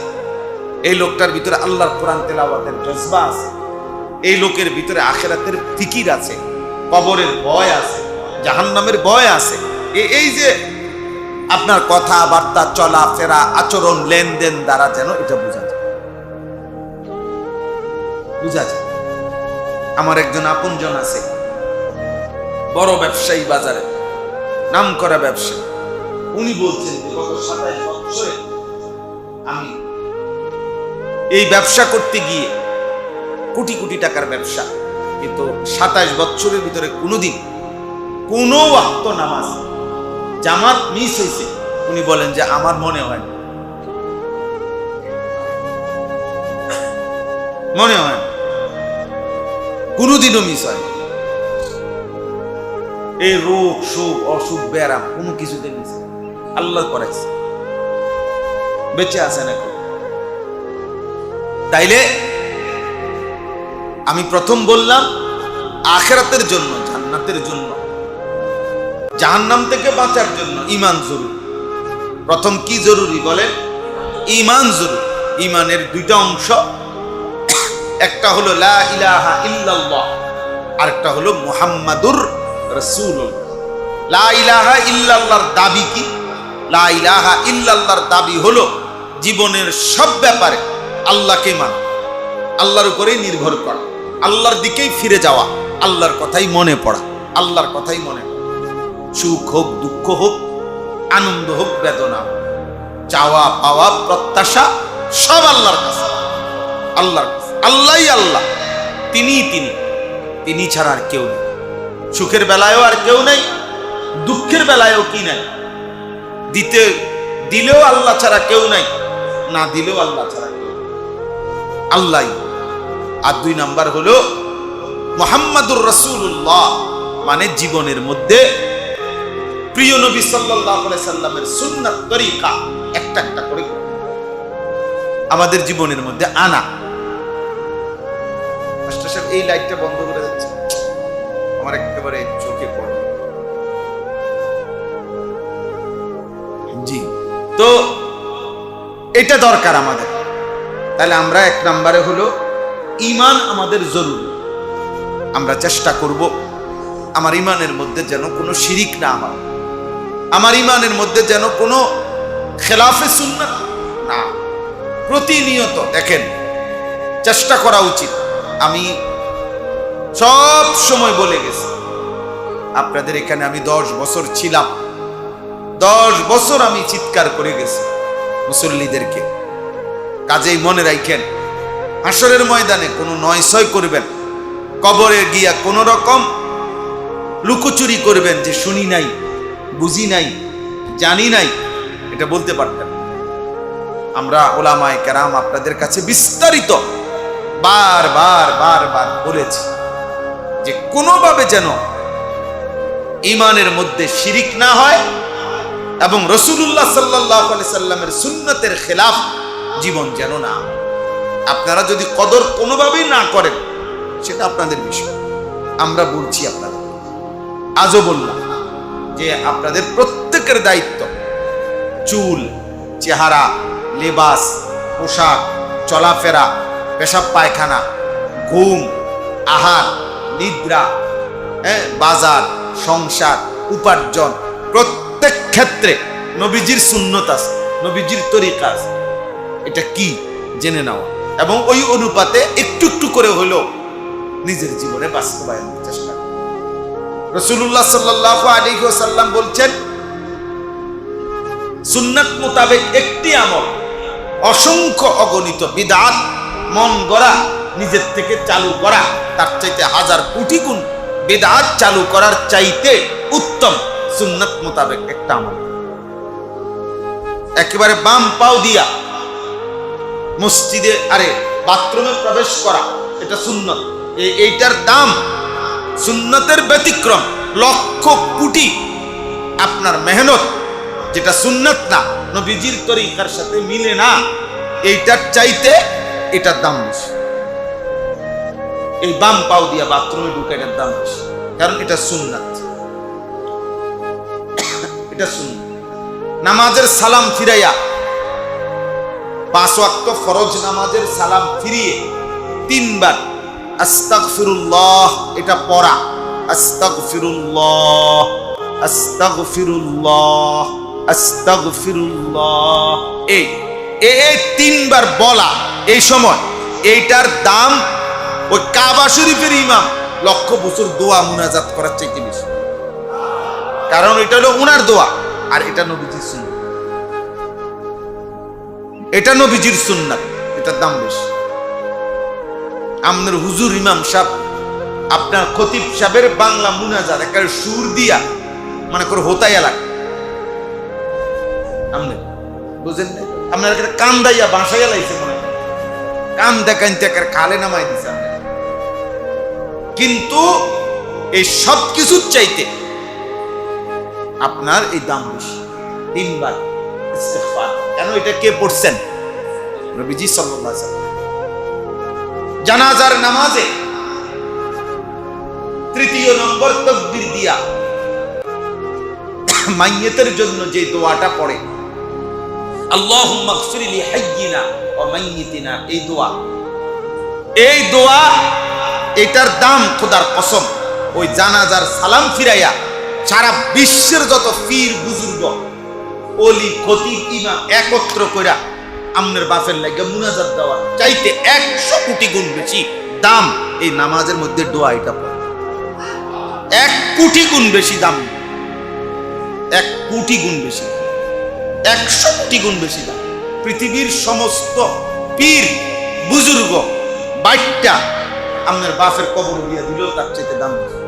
এই লোকটার ভিতরে আল্লাহর কোরআন তেলাওয়াতের জজবা আছে, এই লোকের ভিতরে আখিরাতের ফিকির আছে, কবরের ভয় আছে, জাহান্নামের ভয় আছে। এই যে আপনার কথাবার্তা, চলাফেরা, আচরণ, লেনদেন দ্বারা যেন এটা বোঝা যায়, বোঝা যায়। আমার একজন আপনজন আছে, বড় ব্যবসায়ী, বাজারে নাম করা ব্যবসায়ী। উনি বলছেন যে গত 27 বছরে আমি এই ব্যবসা করতে গিয়ে কোটি কোটি টাকার ব্যবসা, কিন্তু 27 বছরের ভিতরে কোনোদিন কোনো ওয়াক্ত নামাজ জামাত মিস হয়েছে, উনি বলেন যে আমার মনে হয় না, মনে হয় কোনোদিনও মিস হয়। এই রোগ শোক অসুখ ব্যারাম কোনো কিছুতে মিস, আল্লাহ করাইছে, বেঁচে আছেন এখন। তাইলে আমি প্রথম বললাম আখিরাতের জন্য, জান্নাতের জন্য, জাহান্নাম থেকে বাঁচার জন্য ঈমান জরুরি। প্রথম কি জরুরি বলেন? ঈমান জরুরি। ঈমানের দুইটা অংশ, একটা হলো লা ইলাহা ইল্লাল্লাহ, আরেকটা হলো মুহাম্মাদুর রাসূলুল্লাহ। লা ইলাহা ইল্লাল্লাহর দাবি কি? লা ইলাহা ইল্লাল্লাহর দাবি হলো জীবনের সব ব্যাপারে আল্লাহকে মানা, আল্লাহর উপরেই নির্ভর করা, আল্লাহর দিকেই ফিরে যাওয়া, আল্লাহর কথাই মনে পড়া, আল্লাহর কথাই মনে পড়া। সুখ হোক, দুঃখ হোক, আনন্দ হোক, বেদনা হোক, চাওয়া পাওয়া প্রত্যাশা সব আল্লাহর কাছে, আল্লাহর কাছে। আল্লাহই আল্লাহ, তিনিই তিনি, তিনি ছাড়া আর কেউ নেই। সুখের বেলায়ও আর কেউ নেই, দুঃখের বেলায়ও কি নাই, দিতে দিলেও আল্লাহ ছাড়া কেউ নাই, না দিলেও আল্লাহ ছাড়া কেউ, আল্লাহ। আর 2 নাম্বার হলো মুহাম্মাদুর রাসূলুল্লাহ, মানে জীবনের মধ্যে প্রিয় নবী সাল্লাল্লাহু আলাইহি সাল্লামের সুন্নাত তরিকা একটা একটা করে আমাদের জীবনের মধ্যে আনা। মাস্টার সাহেব এই লাইটটা বন্ধ করে যাচ্ছে, আমার একেবারে চোখে পড়ে। জি, তো এটা দরকার আমাদের। তাহলে আমরা 1 নম্বরে হলো ঈমান আমাদের জরুরি। আমরা চেষ্টা করব আমার ঈমানের মধ্যে যেন কোনো শিরিক না হয়, আমার ঈমানের মধ্যে যেন কোনো খেলাফে সুন্নাত না। প্রতিনিয়ত দেখেন, চেষ্টা করা উচিত। আমি সব সময় বলে গেছি, আপনাদের এখানে আমি 10 বছর ছিলাম, 10 বছর আমি চিৎকার করে গেছি মুসল্লিদেরকে। কাজেই মনে রাখেন, হাসরের ময়দানে কোনো নয়ছয় করবেন, কবরে গিয়া কোনো রকম লুকোচুরি করবেন যে শুনি নাই, বুঝি নাই, জানি নাই এটা বলতে পারতেন। আমরা ওলামায়ে কেরাম আপনাদের কাছে বিস্তারিত বার বলেছি যে কোনোভাবে যেন ঈমানের মধ্যে শিরিক না হয় এবং রাসূলুল্লাহ সাল্লাল্লাহু আলাইহি সাল্লামের সুন্নতের খেলাফ জীবন যেন না। আপনারা যদি কদর কোনোভাবেই না করেন সেটা আপনাদের বিষয়। আমরা বলছি আপনাদের, আজও বললাম যে আপনাদের প্রত্যেকের দায়িত্ব চুল, চেহারা, লেবাস, পোশাক, চলাফেরা, পেশাব পায়খানা, ঘুম, আহার, নিদ্রা, বাজার, সংসার, উপার্জন, প্রত্যেক ক্ষেত্রে নবীজির সুন্নত আছে, নবীজির তরিকা আছে। এটা কি জেনে নেওয়া এবং ওই অনুপাতে একটু একটু করে হলেও নিজের জীবনে বাস্তবায়নের চেষ্টা। রাসূলুল্লাহ সাল্লাল্লাহু আলাইহি ওয়াসাল্লাম বলছেন, সুন্নাত মোতাবেক একটি আমল অসংখ্য অগণিত বিদআত মন গড়া নিজের থেকে চালু করা তার চাইতে হাজার কোটি গুণ বিদআত চালু করার চাইতে উত্তম সুন্নাত মোতাবেক একটা আমল। একেবারে বাম পাও দিয়া মসজিদে বাথরুমে প্রবেশ করা, এটা সুন্নত। এইটার দাম সুন্নতের ব্যতিক্রম লক্ষ কোটি আপনার মেহনত, যেটা সুন্নত না, নবীজির তরিকার সাথে মিলে না, এইটার চাইতে এটার দাম বেশি। এই বাম পাও দিয়া বাথরুমে ঢুকে এটার দাম বেশি, কারণ এটা সুন্নাত। এটা সুন্নাত। নামাজের সালাম ফিরাইয়া, 5 ওয়াক্ত ফরজ নামাজের সালাম ফিরিয়ে 3 বার আস্তাগফিরুল্লাহ এটা পড়া, আস্তাগফিরুল্লাহ আস্তাগফিরুল্লাহ আস্তাগফিরুল্লাহ, এই 3 বার বলা, এই সময় এইটার দাম ওই কাবা শরীফের ইমাম লক্ষ বছর দোয়া মুনাজাত করার চাইতে বেশি। কারণ এটা হলো উনার দোয়া আর এটা নবীজির সুন্নাত। এটা নবীজির সুন্নাত, এটার দাম বেশি। আপনার হুজুর ইমাম সাহেব, আপনার খতিব সাহেবের বাংলা মুনাজাত একটা সুর দিয়া মানে করে হোতাইয়া লাগে, আপনি বুঝেন না? আপনার কান দাইয়া বাসাইয়া লাইছে, মনে কান দেখাইতে খালে নামাই দিছে। কিন্তু এই সব কিছুর চাইতে আপনার এই দাম বেশি। 3 বার ইস্তিগফার। কেন? এটা কে পড়ছেন? নবীজি সাল্লাল্লাহু আলাইহি ওয়াসাল্লাম। জানাজার নামাজে 3 নম্বর তাকবীর দিয়া মাইয়িতের জন্য যে দোয়াটা পড়ে, আল্লাহুম্মা গফির লি হাইয়িনা ওয়া মাইয়িতিনা, এই দোয়া এটার দাম খোদার কসম ওই জানাজার সালাম ফিরাইয়া সারা বিশ্বের যত পীর বুজুর্গ, ওলি, খতিব, ইমাম একত্র কইরা আমনের বাপের লাগে মুনাজাত দেওয়া চাইতে 100 কোটি গুণ বেশি দাম এই নামাজের মধ্যে দোয়া এটা পড়ে। 1 কোটি গুণ বেশি দাম, 1 কোটি গুণ বেশি, 100 কোটি গুণ বেশি দাম। পৃথিবীর সমস্ত পীর বুজুর্গ বাইটটা আমনের বাপের কবর দিয়া দিলেও তার চাইতে দাম বেশি।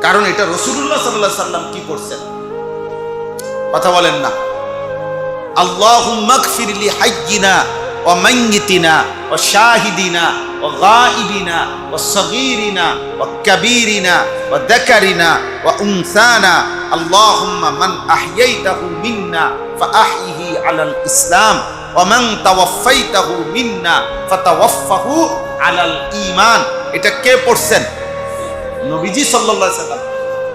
কারণ এটা রাসূলুল্লাহ সাল্লাল্লাহু আলাইহি সাল্লাম কি করছেন? কথা বলেন না? আল্লাহুম্মা গফির লি হাইয়িনা ওয়া মাইয়িতিনা ওয়া শাহিদিনা ওয়া গায়িবিনা ওয়া সগীরিনা ওয়া কাবীরিনা ওয়া যাকারিনা ওয়া উনসানা, আল্লাহুম্মা মান আহইয়াইতাহু মিন্না ফাআহইহি আলাল ইসলাম ওয়া মান তাওয়াফাইতাহু মিন্না ফাতাওয়াফাহু আলাল ঈমান। এটা কে পড়ছেন? নবীজি সাল্লাল্লাহু আলাইহি সাল্লাম।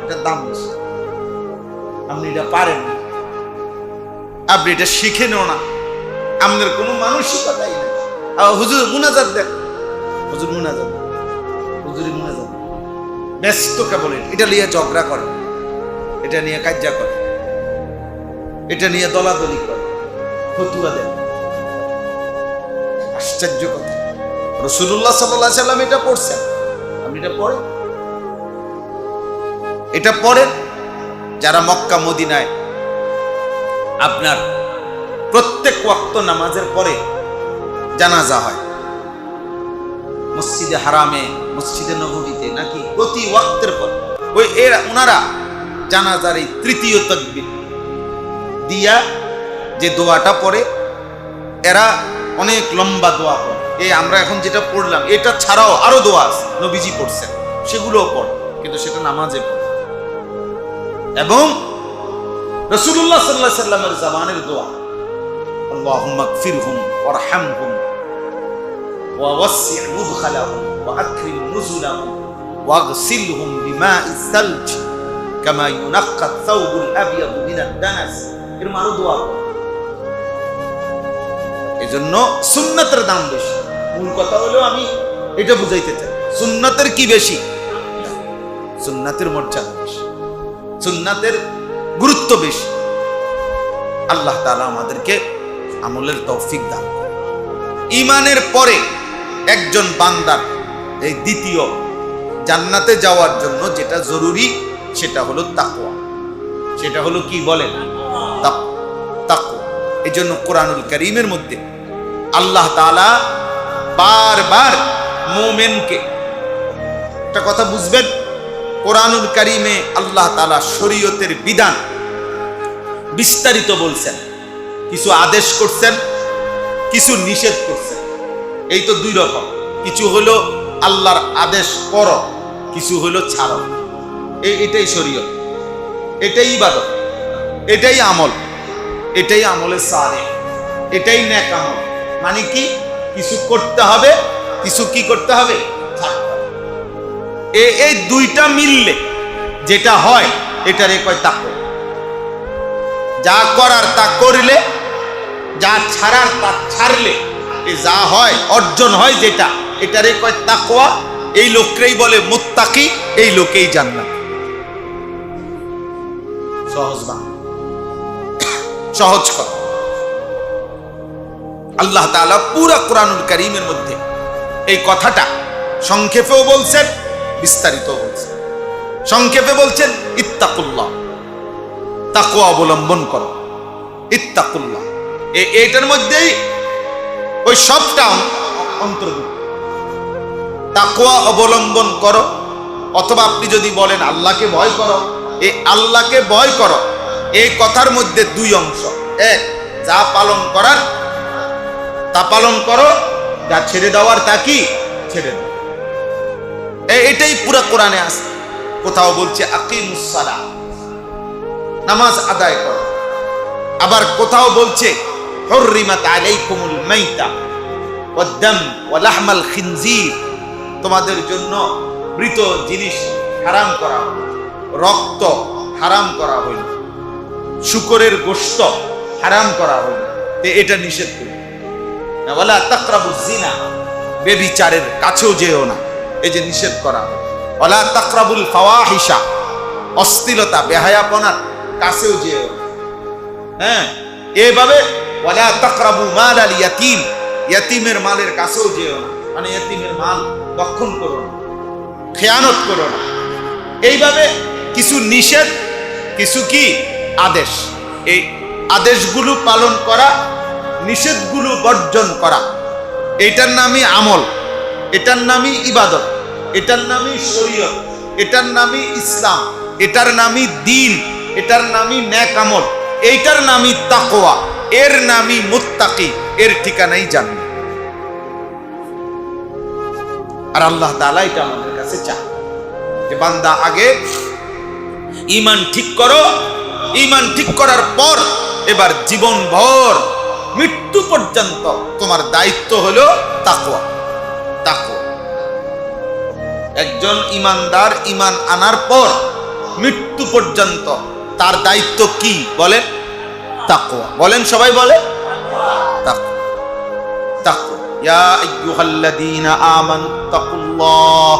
এটা দাম বেশি। আপনি এটা পারেন না, আপনি এটা শিখেনও না, আপনার কোনো মানসিকতাই নেই। হুজুর মুনাজাত দেন, হুজুর মুনাজাত, হুজুরি মুনাজাত, ব্যস্ত কেবল এটা নিয়ে ঝগড়া করে, এটা নিয়ে কাজ্জা করে, এটা নিয়ে দলাদলি করে, ফতুয়া দেন। আশ্চর্য কথা, রাসূলুল্লাহ সাল্লাল্লাহু আলাইহি সাল্লাম এটা পড়ছেন, আপনি এটা পড়েন? এটা পড়েন। যারা মক্কা মদিনায় আপনার প্রত্যেক ওয়াক্ত নামাজের পরে জানাজা হয়, মসজিদে হারামে, মসজিদে নববীতে, নাকি প্রতি ওয়াক্তের পর ওনারা জানাজার এই তৃতীয় তাকবীর দিয়া যে দোয়াটা পড়ে, এরা অনেক লম্বা দোয়া পড়ে। এই আমরা এখন যেটা পড়লাম এটা ছাড়াও আরো দোয়া আছে নবীজি পড়ছেন, সেগুলোও পড়ে, কিন্তু সেটা নামাজে পড়ে। এবং রাসূলুল্লাহ সাল্লাল্লাহু আলাইহি সাল্লামের জামানের দোয়া, আল্লাহুম্মা গফিরহুম ওয়ারহামহুম ওয়া ওয়াসসি' মুদখালাহুম ওয়া আকরিম নুজুলাহুম ওয়াগসিলহুম বিমাইজ সালজ কামা ইউনাক্কা আত-থাওবুল আবয়াদ মিনাদ দানাস। এর আরো দোয়া। এজন্য সুন্নাতের দাম বেশি। মূল কথা হলো আমি এটা বুঝাইতে চাই, সুন্নাতের কি বেশি? সুন্নাতের মর্যাদা বেশি, সুন্নাতের গুরুত্ব বেশি। আল্লাহ তাআলা আমাদেরকে আমলের তৌফিক দান করেন। ঈমানের পরে একজন বান্দার এই দ্বিতীয় জান্নাতে যাওয়ার জন্য যেটা জরুরি সেটা হলো তাকওয়া। সেটা হলো কি বলেন? তাকওয়া। এই জন্য কোরআনুল কারীমের মধ্যে আল্লাহ তাআলা বারবার মুমিনকে, একটা কথা বুঝবেন, কোরআনুল কারীমে আল্লাহ তাআলা শরীয়তের বিধান বিস্তারিত বলছেন, কিছু আদেশ করছেন, কিছু নিষেধ করছেন। এই তো দুই রকম, কিছু হলো আল্লাহর আদেশ করো, কিছু হলো ছাড়ো। এটাই শরীয়ত, এটাই ইবাদত, এটাই আমল, এটাই আমলে সালেহ, এটাই নেক আমল। মানে কি? কিছু করতে হবে, কিছু কি করতে হবে? ছাড়তে হবে। এই দুইটা মিললে যেটা হয় এটারে কয় তাকওয়া। যা করার তা করলে, যা ছাড়ার তা ছাড়লে, যা হয় অর্জন হয় যেটা, এটারে কয় তাকওয়া। এই লোককেই বলে মুত্তাকি, এই লোকেই জান্নাত। সহজ বাংলা, সহজ কথা। আল্লাহ তাআলা পুরা কোরআনুল কারীমের মধ্যে এই কথাটা সংক্ষেপেও বলছেন, বিস্তারিতও বলছেন। সংক্ষেপে বলছেন ইত্তাকুল্লাহ, তাকওয়া অবলম্বন করো, ইত্তাকুল্লাহ। এটার মধ্যেই ওই সবটা অন্তর্ভুক্ত। তাকওয়া অবলম্বন করো, অথবা আপনি যদি বলেন আল্লাহকে ভয় করো, এই আল্লাহকে ভয় করো এই কথার মধ্যে দুই অংশ। এক, যা পালন করার তা পালন করো, যা ছেড়ে দেওয়ার তা কি ছেড়ে দাও। এটাই পুরো কোরআনে আছে। কোথাও বলছে আকিমুস সালাহ, নামাজ আদায় করো। আবার কোথাও বলছে হুররিমাত আলাইকুমুল মাইতা ওয়াদ-দাম ওয়া লাহমাল খিনজির, তোমাদের জন্য মৃত জিনিস হারাম করা হলো, রক্ত হারাম করা হইল, শুকরের গোশত হারাম করা হইল। এটা নিষেধ করল। ওয়ালা তাকরাবুজ জিনা, ব্যভিচারের কাছেও যেও না, এই যে নিষেধ করা হলো। ওয়ালা তাকরাবুল ফাওয়াহিশা, অশ্লীলতা বেহায়াপনার কাছেও যেও না। হ্যাঁ, এইভাবে ওয়ালা তাকরাবু মালাল ইয়াতীম, ইয়াতীমের মালের কাছেও যেও না, মানে ইয়াতীমের মাল ভক্ষণ করো না, খেয়ানত করো না। এইভাবে কিছু নিষেধ, কিছু কি আদেশ। এই আদেশগুলো পালন করা, নিষেধগুলো বর্জন করা, এটার নামই আমল, এটার নামই ইবাদত, এটার নামই শরীয়ত, এটার নামই ইসলাম, এটার নামই দ্বীন, এটার নামই নেক আমল, এইটার নামই তাকওয়া, এর নামই মুত্তাকি, এর ঠিকানাই জান্নাত। আর আল্লাহ তাআলা এটা আমাদের কাছে চায় যে বান্দা আগে ঈমান ঠিক করো, ঈমান ঠিক করার পর এবার জীবনভর মৃত্যু পর্যন্ত তোমার দায়িত্ব হলো তাকওয়া। তাকওয়া। একজন ঈমানদার ঈমান আনার পর মৃত্যু পর্যন্ত তার দায়িত্ব কি বলেন? তাকওয়া। বলেন, সবাই বলে তাকওয়া। তাকওয়া। ইয়া আইয়ুহাল্লাযীনা আমানুত্তাকুল্লাহ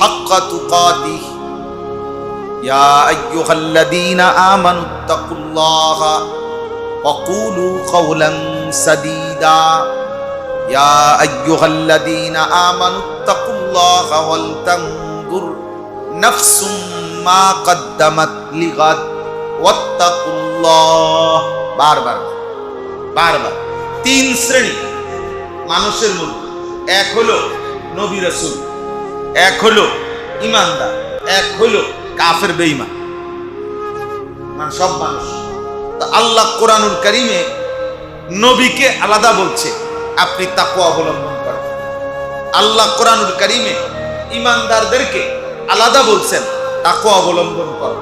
হাক্কা তুকাতিহ, ইয়া আইয়ুহাল্লাযীনা আমানুত্তাকুল্লাহ ওয়াকুলু কাওলান সাদীদা, ইয়া আইয়ুহাল্লাযীনা আমানুত্তাকুল্লাহ ওয়াল তানজুর নাফসুম মা কদ্দামাত লিগাদ ওয়াত্তাকুল্লাহ। বারবার বারবার তিন শ্রেণী মানুষের মধ্যে, এক হলো নবী রাসূল, এক হলো ঈমানদার, এক হলো কাফের বেঈমান। মানে সব মানুষ। তো আল্লাহ কোরআনুল কারীমে নবীকে আলাদা বলছে, আপনি তাকওয়া অবলম্বন করেন। আল্লাহ কোরআনুল কারীমে ইমানদারদেরকে আলাদা বলছেন, তাকওয়া অবলম্বন করো।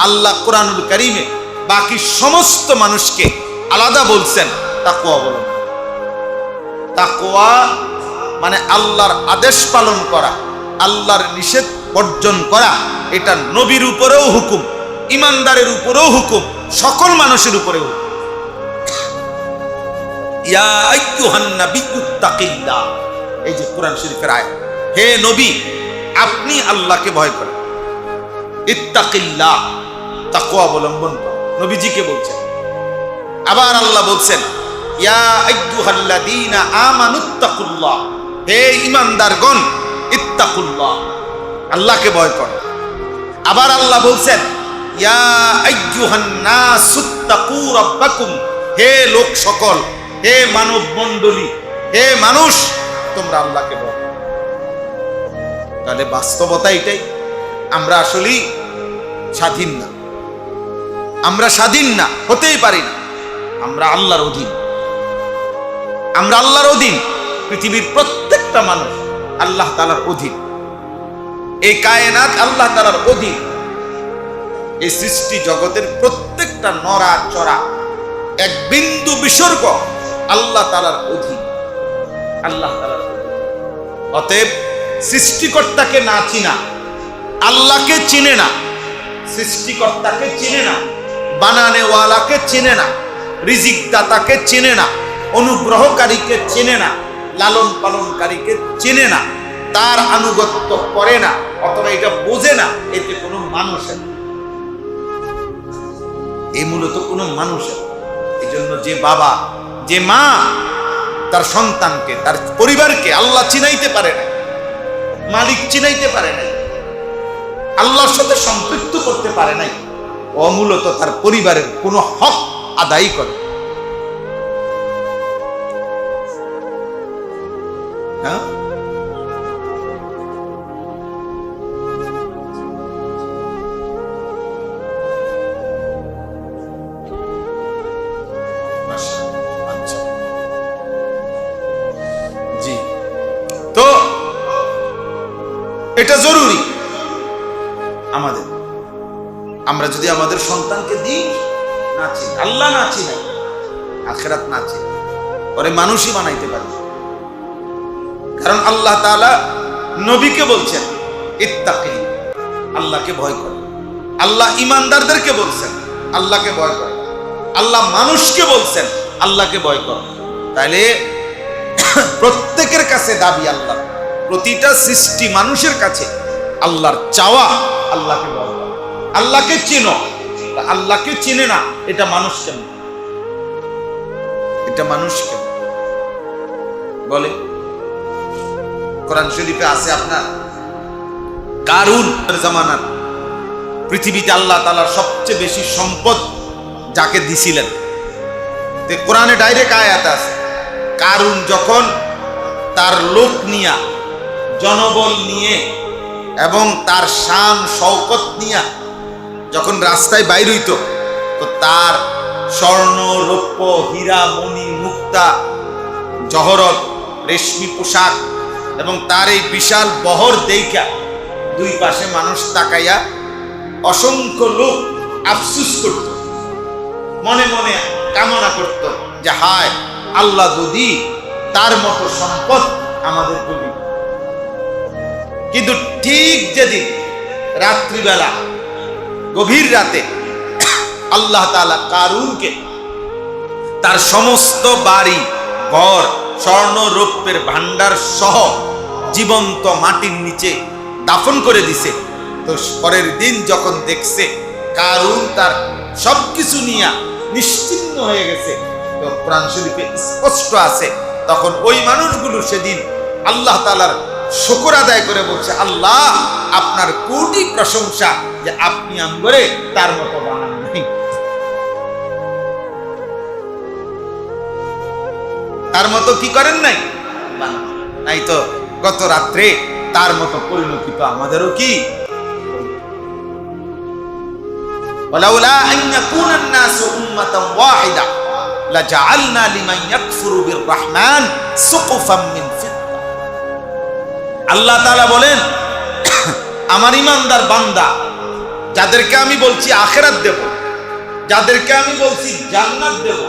আল্লাহ কোরআনুল কারীমে বাকি সমস্ত মানুষকে আলাদা বলছেন, তাকওয়া অবলম্বন। তাকওয়া মানে আল্লাহর আদেশ পালন করা, আল্লাহর নিষেধ বর্জন করা। এটা নবীর উপরেও হুকুম, ইমানদারের উপরেও হুকুম, সকল মানুষের উপরেও হুকুম। ইয়া আইয়ুহান নাবিয়্যু তাকিল্লাহ, এই যে কোরআন শরীফের আয়াত, হে নবী আপনি আল্লাহকে ভয় করেন। ইত্তাকিল্লাহ, তাকওয়া অবলম্বন করুন, নবীজিকে বলছেন। আবার আল্লাহ বলছেন ইয়া আইয়ুহাল্লাযীনা আমানুত্তাকুল্লাহ, হে ঈমানদারগণ ইত্তাকুল্লাহ, আল্লাহকে ভয় করো। আবার আল্লাহ বলছেন ইয়া আইয়ুহান নাসুত্তাকু রাব্বাকুম, হে লোক সকল, হে মানব মণ্ডলী, হে মানুষ, তোমরা আল্লাহকে ভয় করো। তাহলে বাস্তবতা এটাই, আমরা আসলেই স্বাধীন না, আমরা স্বাধীন না, হতেই পারি না। আমরা আল্লাহর অধীন, আমরা আল্লাহর অধীন। পৃথিবীর প্রত্যেকটা মানুষ আল্লাহ তাআলার অধীন, এই কায়নাত আল্লাহ তাআলার অধীন। এই সৃষ্টি জগতের প্রত্যেকটা নড়া চড়া এক বিন্দু বিসর্গ আল্লাহ তাআলার অধীন, আল্লাহ তাআলার অধীন। অতএব সৃষ্টিকর্তাকে না চিনা আল্লাহকে চিনে না, সৃষ্টিকর্তাকে চিনে না, বানানেওয়ালাকে চিনে না, রিজিক দাতাকে চিনে না, অনুগ্রহকারীকে চিনে না, লালন পালনকারীকে চিনে না, তার আনুগত্য করে না, অথবা এটা বোঝে না, এতে কোনো মানুষের, এই মূলত কোনো মানুষের। এই জন্য যে বাবা যে মা তার সন্তানকে তার পরিবারকে আল্লাহ চিনাইতে পারে না, মালিক চিনাইতে পারে নাই, আল্লাহর সাথে সম্পৃক্ত করতে পারে নাই, অমূলত তার পরিবারের কোনো হক আদায় করে। হ্যাঁ, আচ্ছা জি, তো এটা জরুরি আমাদের। আমরা যদি আমাদের সন্তানকে দিই না চিনি, আল্লাহ না চিনি, আখিরাত না চিনি, পরে মানুষই বানাইতে পারি। কারণ আল্লাহ তাআলা নবীকে বলছেন ইত্তাকি, আল্লাহকে ভয় করে। আল্লাহ ইমানদারদেরকে বলছেন আল্লাহকে ভয় করে। আল্লাহ মানুষকে বলছেন আল্লাহকে ভয় কর। তাইলে প্রত্যেকের কাছে দাবি আল্লাহ, প্রতিটা সৃষ্টি মানুষের কাছে আল্লাহর চাওয়া আল্লাহকে ভয় কর, আল্লাহকে চিনো। আল্লাহকে চিনে না, এটা মানুষ কেন? এটা মানুষ কেন বলে? কোরআন শরীফে আছে আপনার কারুন জামানার পৃথিবীতে আল্লাহ তাআলার সবচেয়ে বেশি সম্পদ যাকে দিছিলেন, কোরআনে ডাইরেক্ট আয়াত আছে, কারুন যখন তার লোক নিয়া, জনবল নিয়ে এবং তার শান শওকত নিয়া যখন রাস্তায় বাইর হইত, তো তার স্বর্ণ রৌপ্য হীরা মণি মুক্তা জহরত রেশমি পোশাক এবং তার এই বিশাল বহর দেইখা দুই পাশে মানুষ তাকাইয়া অসংখ্য লোক আফসোস করত, মনে মনে কামনা করত যে হায় আল্লাহ যদি তার মতো সম্পদ আমাদের কবি। কিন্তু ঠিক যেদিন রাত্রিবেলা গভীর রাতে আল্লাহ তাআলা কারুনকে তার সমস্ত বাড়ি ঘর স্বর্ণ রৌপ্যের ভান্ডার সহ জীবন্ত মাটির নিচে দাফন করে দিছে, তো পরের দিন যখন দেখছে কারুন তার সবকিছু নিয়ে নিশ্চিন্ন হয়ে গেছে, তো কোরআন শরীফে স্পষ্ট আছে, তখন ওই মানুষগুলো সেদিন আল্লাহ তাআলার শুকর আদায় করে বলছে, আল্লাহ আপনার কোটি প্রশংসা যে আপনি আমগরে তার মতো বানান নাই, তার মতো কি করেন নাই, নাই তো গত রাত্রে তার মতো পরিণতি তো আমাদেরও কি। ওয়ালাউলা আন ইয়াকুনান নাসু উম্মাতান ওয়াহিদা লাজাআলনা লিমান ইয়াকফুরু বিররহমান সুকুফাম মিন ফিদ্দা। আল্লাহ তাআলা বলেন, আমার ঈমানদার বান্দা যাদেরকে আমি বলছি আখিরাত দেব, যাদেরকে আমি বলছি জান্নাত দেব,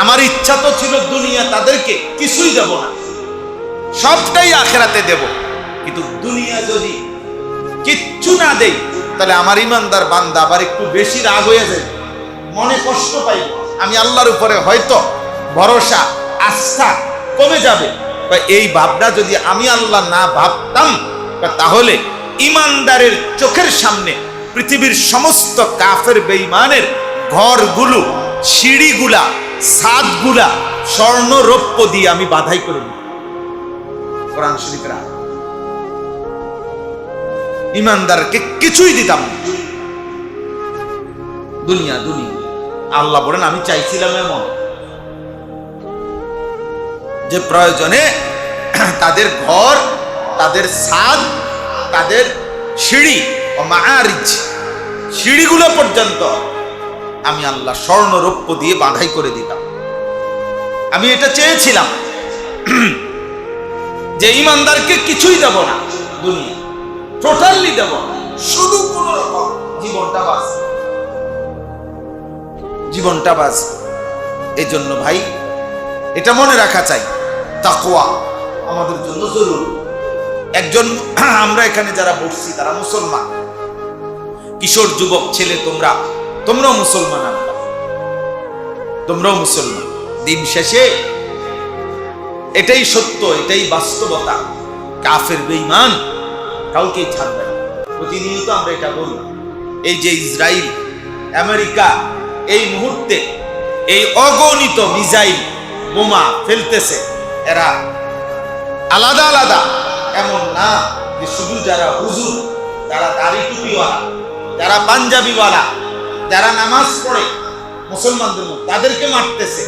আমার ইচ্ছা তো ছিল দুনিয়া তাদেরকে কিছুই দেব না, সবটাই আখিরাতে দেব। কিন্তু দুনিয়া যদি কিচ্ছু না দেই তাহলে আমার ঈমানদার বান্দা আবার একটু বেশি রাগ হয়ে যাবে, মনে কষ্ট পাইব, আমি আল্লাহর উপরে হয়তো ভরসা আস্থা কমে যাবে। এই ভাবনা যদি আমি আল্লাহ না ভাবতাম তাহলে ঈমানদারের চোখের সামনে পৃথিবীর সমস্ত কাফের বেঈমানের ঘরগুলো, সিঁড়িগুলা, ছাদগুলা স্বর্ণ রৌপ্য দিয়ে আমি বাধাই করে দিই। কোরআন শরীফের আয়াত। ঈমানদারকে কিছুই দিতাম না, দুনিয়া দুনিয়া। আল্লাহ বলেন, আমি চাইছিলাম এমন যে প্রয়োজনে তাদের ঘর, তাদের ছাদ, তাদের সিঁড়ি ও মাআরিজ, সিঁড়িগুলো পর্যন্ত আমি আল্লাহ স্বর্ণ রৌপ্য দিয়ে বাঁধাই করে দিতাম। আমি এটা চেয়েছিলাম যে ঈমানদারকে কিছুই দেব না, দুনিয়া টোটালি দেব না, শুধু কোন রকম জীবনটা বাঁচ, জীবনটা বাঁচ। এই জন্য ভাই এটা মনে রাখা চাই, তাকওয়া আমাদের জন্য জরুরি। একজন আমরা এখানে যারা বসছি তারা মুসলমান, কিশোর যুবক ছেলে, তোমরাও মুসলমান, তোমরাও মুসলমান। দিন শেষে এটাই সত্য, এটাই বাস্তবতা, কাফের বেঈমান কাউকেই ছাড়বে না। প্রতিনিয়ত আমরা এটা বলি। এই যে ইসরায়েল, আমেরিকা এই মুহূর্তে এই অগণিত মিসাইল বোমা ফেলতেছে, এরা আলাদা আলাদা, এমন না যে শুধু যারা হুজুর, যারা দাড়ি টুপিওয়ালা, যারা পাঞ্জাবিওয়ালা, যারা নামাজ পড়ে মুসলমানদের মধ্যে তাদেরকে মারতেছে।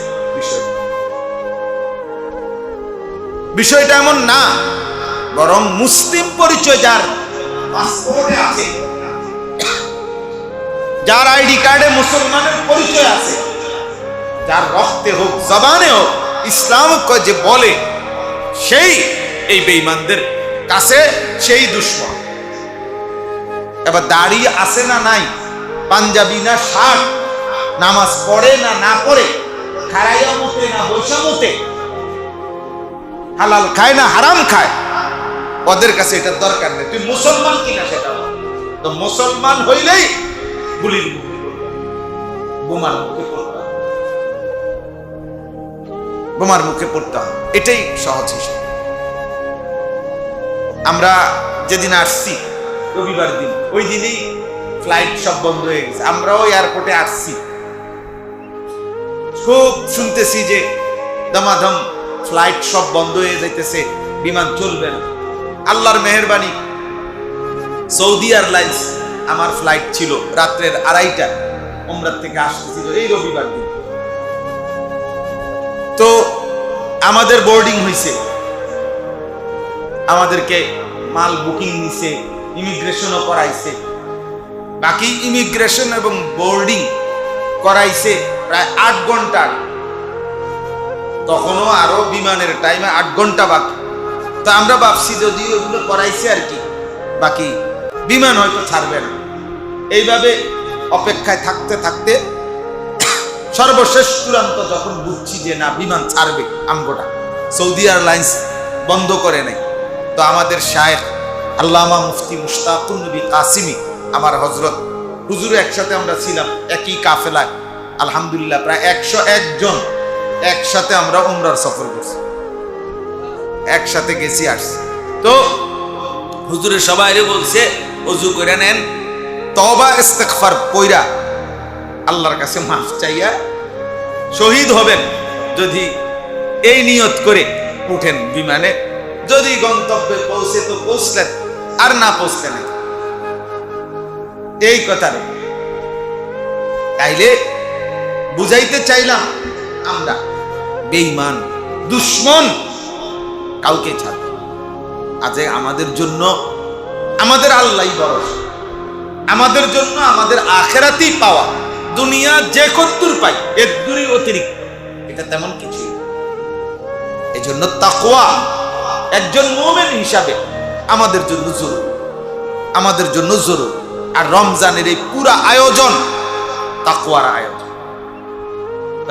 বিষয়টা এমন না, বরং মুসলিম পরিচয় যার পাসপোর্টে আছে, যার আইডি কার্ডে মুসলমানের পরিচয় আছে, যার রক্তে হোক জবানে হোক ইসলাম যে বলে, সেই এই বেঈমানদের কাছে সেই দুশমন। এবার দাড়ি আছে না নাই, পাঞ্জাবি না শার্ট, নামাজ পড়ে না না পড়ে, খারাইয়া মতে না বৈশা মতে, হালাল খায় না হারাম খায়, ওদের কাছে এটার দরকার নেই। তুই মুসলমান কিনা সেটা তো, মুসলমান হইলেই গুলির মুখে বোমার মুখে পড়তে হবে, বোমার মুখে পড়তে হবে, এটাই সহজ হিসাব। আমরা যেদিন আসছি রবিবার দিন, ওই দিনই ফ্লাইট সব বন্ধ হয়ে গেছে। আমরাও এয়ারপোর্টে আসছি, খুব শুনতেছি যে দমাদম ফ্লাইট সব বন্ধ হয়ে যাইতেছে, বিমান চলবে না। আল্লাহর মেহেরবানি, সৌদি এয়ারলাইন্স আমার ফ্লাইট ছিল রাত্রের 2:30 উমরাহ থেকে আসতেছিল এই রবিবার দিন। তো আমাদের বোর্ডিং হয়েছে, আমাদেরকে মাল বুকিং নিছে, ইমিগ্রেশনও করাইছে, বাকি ইমিগ্রেশন এবং বোর্ডিং করাইছে প্রায় 8 ঘন্টা। তখনও আরো বিমানের টাইমে 8 ঘন্টা বাকি। তো আমরা ভাবছি যদি ওগুলো করাইছে আর কি, বাকি বিমান হয়তো ছাড়বে না। এইভাবে অপেক্ষায় থাকতে থাকতে সর্বশেষ চূড়ান্ত যখন বুঝছি যে না বিমান ছাড়বে, আমগোটা সৌদি এয়ারলাইন্স বন্ধ করে নাই, তো আমাদের শায়েখ আল্লামা মুফতি মুশতাকুন নবী কাসিমি, আমার হযরত হুজুর, একসাথে আমরা ছিলাম একই কাফেলায়। আলহামদুলিল্লাহ প্রায় 101 জন একসাথে আমরা উমরার সফর করছি, একসাথে গেছি আসছি। তো হুজুরে সবাইরে বলছে ওযু করে নেন, তওবা ইস্তিগফার কইরা আল্লাহর কাছে মাফ চাইয়া শহীদ হবেন যদি এই নিয়ত করে উঠেন বিমানে। যদি গন্তব্যে পৌঁছে তো পৌঁছলেন, আর না পৌঁছলে না, এই কথা। তাইলে বুঝাইতে চাইলাম আমরা বেঈমান দুশমন কাউকে ছাড়ব না। আজ আমাদের জন্য আমাদের আল্লাহই ভরসা, আমাদের জন্য আমাদের আখেরাতেই পাওয়া, দুনিয়া যে কদ্দুর পাই এর দূরই অতিরিক্ত, এটা তেমন কিছু। এই জন্য তাকওয়া একজন মুমিন হিসাবে আমাদের জন্য জরুরি, আমাদের জন্য জরুরি। আর রমজানের এই পুরা আয়োজন তাকওয়ার আয়োজন।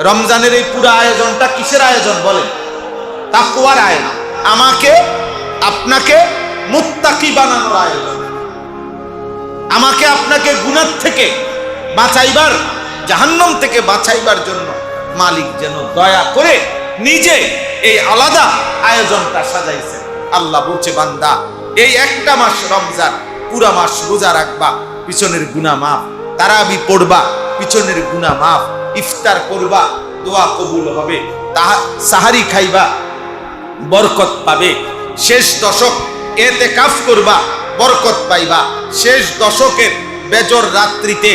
রমজানের এই পুরা আয়োজনটা কিসের আয়োজন বলেন? তাকওয়ার আয়োজন। আমাকে আপনাকে মুত্তাকি বানানোর আয়োজন। আমাকে আপনাকে গুনাহ থেকে বাঁচাইবার, জাহান্নাম থেকে বাঁচাইবার জন্য মালিক যেন দয়া করে নিজে এই আলাদা আয়োজনটা সাজাইছে। আল্লাহ বলছে, বান্দা এই একটা মাস রমজান, পুরা মাস রোজা রাখবা, পিছনের গুনাহ মাফ, তারাবি পড়বা, পিছনের গুনাহ মাফ, ইফতার করবা, দোয়া কবুল হবে, সাহারি খাইবা, বরকত পাবে, শেষ দশক ইতিকাফ করবা, বরকত পাইবা, শেষ দশকের বেজর রাত্রিতে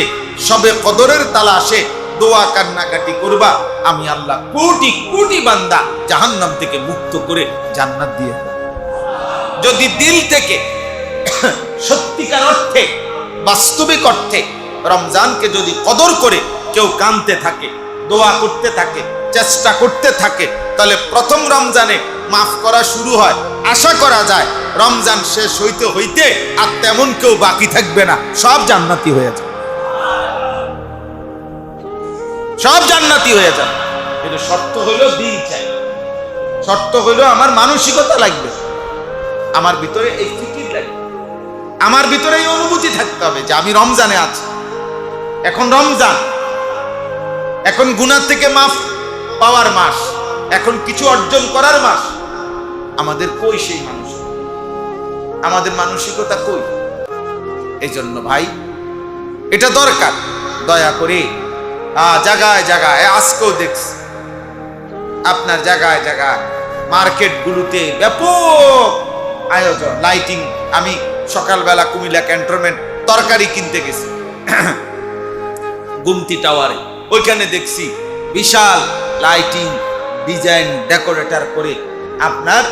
সবে কদরের তালাশে দোয়া কান্নাকাটি করবা, আমি আল্লাহ কোটি কোটি বান্দা জাহান্নাম থেকে মুক্ত করে জান্নাত দিয়ে দেব। যদি দিল থেকে সত্যিকার অর্থে, বাস্তবিক অর্থে রমজানকে যদি কদর করে কেউ কাঁদতে থাকে, দোয়া করতে থাকে, চেষ্টা করতে থাকে, তাহলে প্রথম রমজানে মাফ করা শুরু হয়। আশা করা যায় রমজান শেষ হইতে হইতে আর তেমন কেউ বাকি থাকবে না, সব জান্নাতি হয়ে যাবে, সব জান্নাতি হয়ে যাবে। কিন্তু শর্ত হইল দিন চাই, শর্ত হইল আমার মানসিকতা লাগবে, আমার ভিতরে এই ফিকির লাগবে, আমার ভিতরে এই অনুভূতি থাকতে হবে যে আমি রমজানে আছি। এখন রমজান, এখন গুনাহ থেকে মাফ পাওয়ার মাস, এখন কিছু অর্জন করার মাস। আমাদের কই সেই মানুষ? আমাদের মানসিকতা কই? এই জন্য ভাই এটা দরকার, দয়া করে জায়গায় জায়গায়, আজকেও দেখছি আপনার জায়গায় জায়গায় মার্কেট গুলোতে ব্যাপক আয়োজন, লাইটিং। আমি সকালবেলা কুমিল্লা ক্যান্টনমেন্ট তরকারি কিনতে গেছি, গুমতি টাওয়ারে, ওইখানে দেখছি বিশাল লাইটিং, ডিজাইন, ডেকোরেটর করে আপনার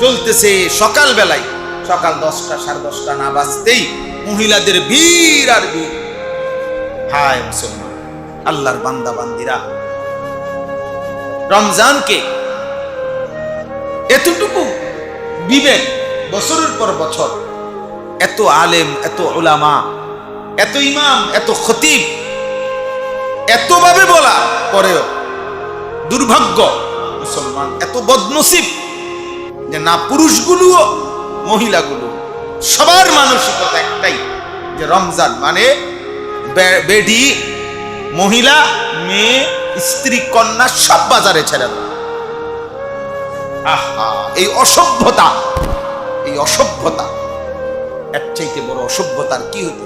চলতেছে। সকালবেলায়, সকাল 10টা 10:30 না বাজতেই মহিলাদের ভিড় আর ভিড়। হায় মুসলমান, আল্লাহর বান্দা বান্দিরা, রমজানকে এতটুকু বিবেক বছরের পর বছর, এত আলেম, এত উলামা, এত ইমাম, এত খতিব এতভাবে বলা পরেও দুর্ভাগ্য মুসলমান এত বদনসিব যে না পুরুষগুলো মহিলাগুলো সবার মানসিকতা একটাই যে রমজান মানে বেডি, মহিলা, মেয়ে, স্ত্রী, কন্যা সব বাজারে ছেড়ে দাও। আহা, এই অসভ্যতা, এই অসভ্যতা, এর চাইতে বড় অসভ্যতার কি হতে?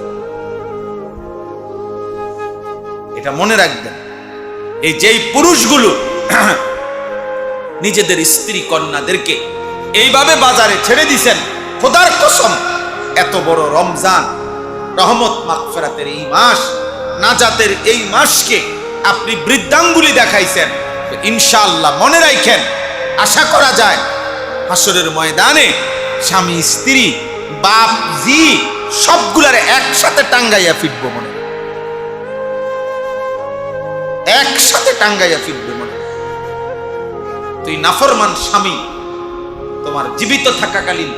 এটা মনে রাখবেন, এই যেই পুরুষগুলো নিজেদের স্ত্রী কন্যাদেরকে এইভাবে বাজারে ছেড়ে দিছেন, খোদার কসম এত বড় রমজান, রহমত মাগফিরাতের এই মাস, নাজাতের এই মাসকে আপনি বৃদ্ধাঙ্গুলি দেখাইছেন। ইনশাআল্লাহ মনে রাখেন, আশা করা যায় হাসরের ময়দানে স্বামী, স্ত্রী, বাপ, জি সবগুলারে একসাথে টাঙ্গাইয়া ফিরবো, মনে একসাথে টাঙ্গাইয়া ফিরবে মনে। তুই নাফরমান স্বামী, তোমার জীবিত থাকাকালীন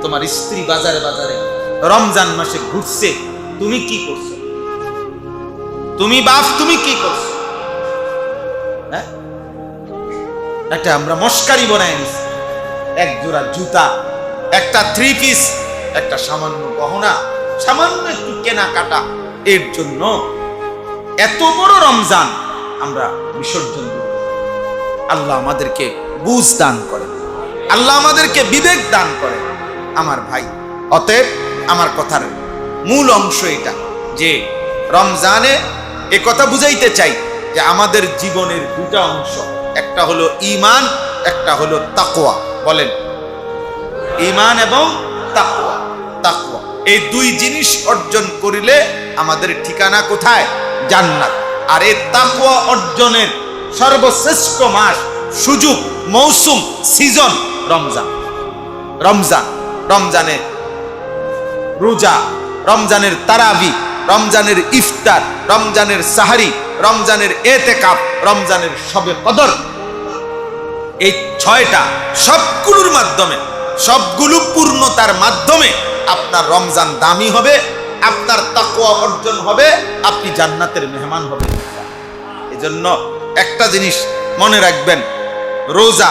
তোমার স্ত্রী বাজারে বাজারে রমজান মাসে ঘুরছে, তুমি কি করছো? তুমি বাপ, তুমি কি করছো? হ্যাঁ, একটা আমরা মস্কারি বানাই নিছি, এক জোড়া জুতা, একটা 3 পিস, একটা সামান্য গহনা, সামান্য একটু কেনাকাটা, এর জন্য এত বড় রমজান আমরা বিসর্জন দেব। আল্লাহ আমাদেরকে বুঝ দান করে, আল্লাহ আমাদেরকে বিবেক দান করে আমার ভাই। অতএব আমার কথার মূল অংশ এটা যে রমজানে এ কথা বুঝাইতে চাই যে আমাদের জীবনের দুটা অংশ, একটা হলো ঈমান, একটা হলো তাকওয়া। বলেন, ঈমান এবং তাকওয়া। তাকওয়া এই দুই জিনিস অর্জন করিলে আমাদের ঠিকানা কোথায়? জান্নাত। আর এই তাকওয়া অর্জনের সর্বশ্রেষ্ঠ মাস, সুযোগ, মৌসুম, সিজন রমজান। রমজান, রমজানের রোজা, রমজানের তারাবি, রমজানের ইফতার, রমজানের সাহারি, রমজানের এতেকাফ, রমজানের শবে কদর, এই 6টা সবগুলোর মাধ্যমে, সবগুলো পূর্ণতার মাধ্যমে আপনার রমজান দামি হবে, আপনার তাকওয়া অর্জন হবে, আপনি জান্নাতের মেহমান হবেন। এজন্য একটা জিনিস মনে রাখবেন, রোজা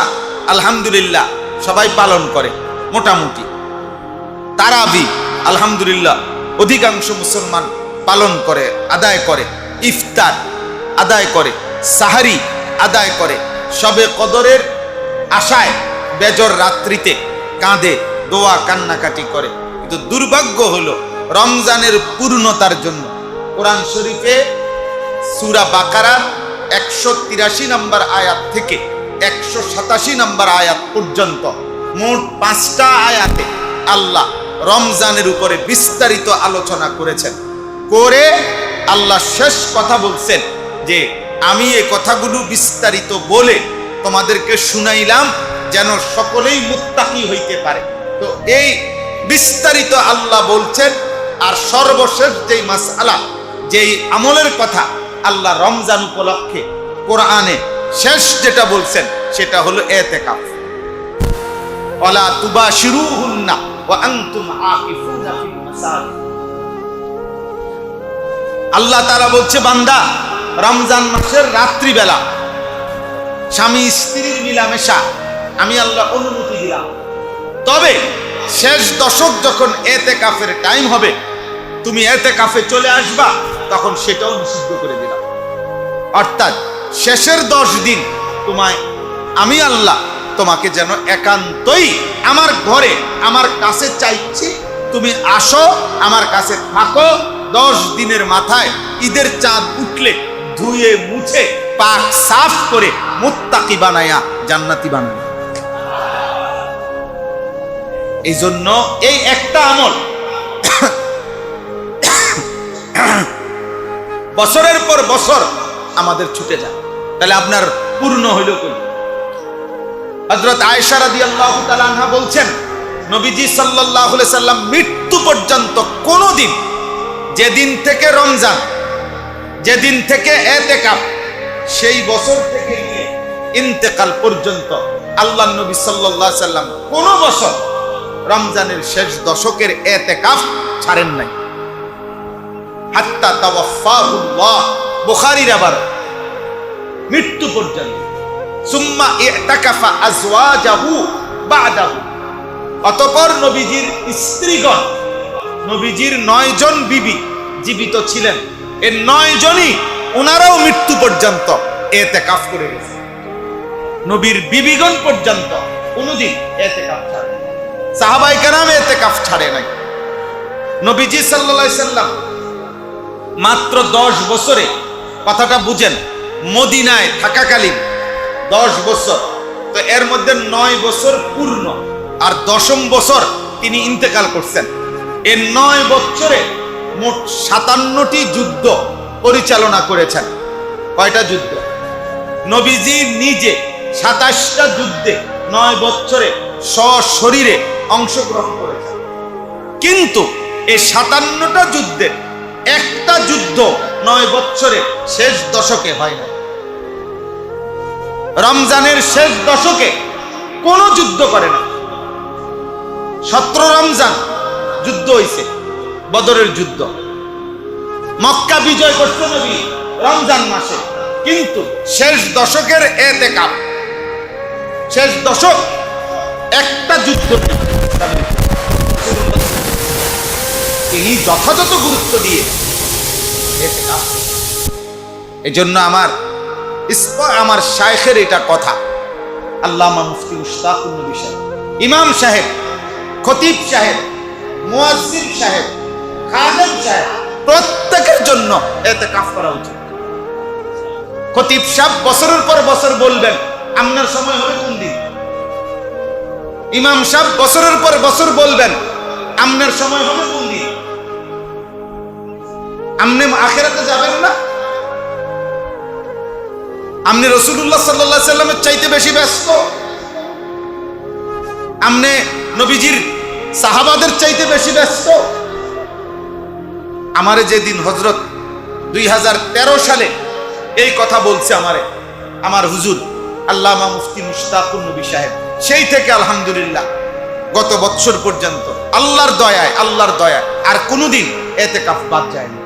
আলহামদুলিল্লাহ সবাই পালন করে মোটামুটি, তারাবি আলহামদুলিল্লাহ অধিকাংশ মুসলমান পালন করে, আদায় করে, ইফতার আদায় করে, সাহারি আদায় করে, শবে কদরের আশায় বেজর রাত্রিতে কাঁদে, দোয়া কান্নাকাটি করে। কিন্তু দুর্ভাগ্য হলো রমজানের পূর্ণতার জন্য কোরআন শরীফে সূরা বাকারার 183 নম্বর আয়াত থেকে 187 নম্বর আয়াত পর্যন্ত মোট 5টা আয়াতে আল্লাহ রমজানের উপরে বিস্তারিত আলোচনা করেছেন। করে আল্লাহ শেষ কথা বলছেন যে আমি এই কথাগুলো বিস্তারিত বলে তোমাদেরকে শুনাইলাম যেন সকলেই মুত্তাকি হইতে পারে। তো এই বিস্তারিত আল্লাহ বলছেন। আর সর্বশেষ যেই মাসআলা, যেই আমলের কথা আল্লাহ রমজান উপলক্ষে কোরআনে শেষ যেটা বলছেন সেটা হলো ইতিকাফ। ওয়ালা তুবাশিরুহুন্না ওয়া আনতুম আকিফুনা ফিল মাসাজিদ। আল্লাহ তাআলা বলছে, বান্দা রমজান মাসের রাত্রিবেলা স্বামী স্ত্রীর মিলামেশা আমি আল্লাহ অনুমতি দিলাম, তবে শেষ দশক যখন ইতিকাফের টাইম হবে তুমি ইতিকাফে চলে আসবা, তখন সেটাও নিষিদ্ধ করে দিলাম। অর্থাৎ শেষের 10 দিন তোমায় আমি আল্লাহ তোমাকে যেন একান্তই আমার ঘরে আমার কাছে চাইছি, তুমি আসো আমার কাছে থাকো। 10 দিনের মাথায় ঈদের চাঁদ উঠলে ধুয়ে মুছে পাক সাফ করে মুত্তাকি বানায়া জান্নাতি বানায়া। এই জন্য এই একটা আমল বছরের পর বছর আমাদের ছুটে যায়, তাহলে আপনার পূর্ণ হইল কই? হযরত আয়েশা রাদিয়াল্লাহু তাআলা আনহা বলছেন, নবীজি সাল্লাল্লাহু আলাইহি সাল্লাম মৃত্যু পর্যন্ত কোনদিন, যেদিন থেকে রমজান, যেদিন থেকে ইতিকাফ, সেই বছর থেকে নিয়ে ইন্তেকাল পর্যন্ত আল্লাহর নবী সাল্লাল্লাহু আলাইহি সাল্লাম কোন বছর রমজানের শেষ দশকের ইতিকাফ ছাড়েন নাই। হাত্তা তাওয়াফাহুল্লাহ, বুখারীর আবার মৃত্যু পর্যন্ত। সুম্মা ইতাকাফা আজওয়াজাহু বাদাহু, অতঃপর নবীজির স্ত্রীগণ, নবীজির 9 জন বিবি জীবিত ছিলেন, এই 9 জনই ওনারাও মৃত্যু পর্যন্ত ইতিকাফ করে গেছে। নবীর বিবিগণ পর্যন্ত কোনদিন ইতিকাফ ছাড়ে, সাহাবায়ে কেরাম ইতিকাফ ছাড়ে নাই। নবীজি সাল্লাল্লাহু আলাইহি সাল্লাম মাত্র 10 বছরে, কথাটা বুঝেন, মদিনায় থাকাকালীন 10 বছর, তো এর মধ্যে 9 বছর পূর্ণ আর 10ম বছর তিনি ইন্তেকাল করছেন। এই 9 বছরে মোট 57টি যুদ্ধ পরিচালনা করেছেন। কয়টা যুদ্ধ? নবীজি নিজে 27টা যুদ্ধে 9 বছরে সশরীরে অংশগ্রহণ করেছেন। কিন্তু এই 57টা যুদ্ধের একটা যুদ্ধ 9 বছরে শেষ দশকে হয় না। রমজানের শেষ দশকে কোন যুদ্ধ করে না। 17 রমজান যুদ্ধ হইছে, বদরের যুদ্ধ। মক্কা বিজয় করতে নবী রমজান মাসে, কিন্তু শেষ দশকের ইতিকাফ, শেষ দশক একটা যুদ্ধ তিনি যথাযথ গুরুত্ব দিয়ে ইতিকাফ। এই জন্য আমার শায়েখের এটা কথা, আল্লামা মুফতি মুশতাকুন নবী সাহেব, ইমাম সাহেব, খতিব সাহেব, মুয়াজ্জিন সাহেব, খাদেম সাহেব, প্রত্যেকের জন্য ইতিকাফ করা উচিত। খতিব সাহেব বছরের পর বছর বলবেন আপনার সময় হবে কোন দিন? ইমাম সাহেব বছরের পর বছর বলবেন আপনার সময় হবে কোন দিন? আপনি আখিরাতে যাবেন না? আপনি রাসূলুল্লাহ সাল্লাল্লাহু আলাইহি সাল্লামের চাইতে বেশি ব্যস্ত? আপনি নবীজির সাহাবাদের চাইতে বেশি ব্যস্ত? আমারে যেদিন হযরত 2013 সালে এই কথা বলছে আমার হুজুর আল্লামা মুফতি মুশতাকুর নবী সাহেব, সেই থেকে আলহামদুলিল্লাহ গত বছর পর্যন্ত আল্লাহর দয়ায় আর কোনোদিন ইতিকাফ বাদ যায়নি।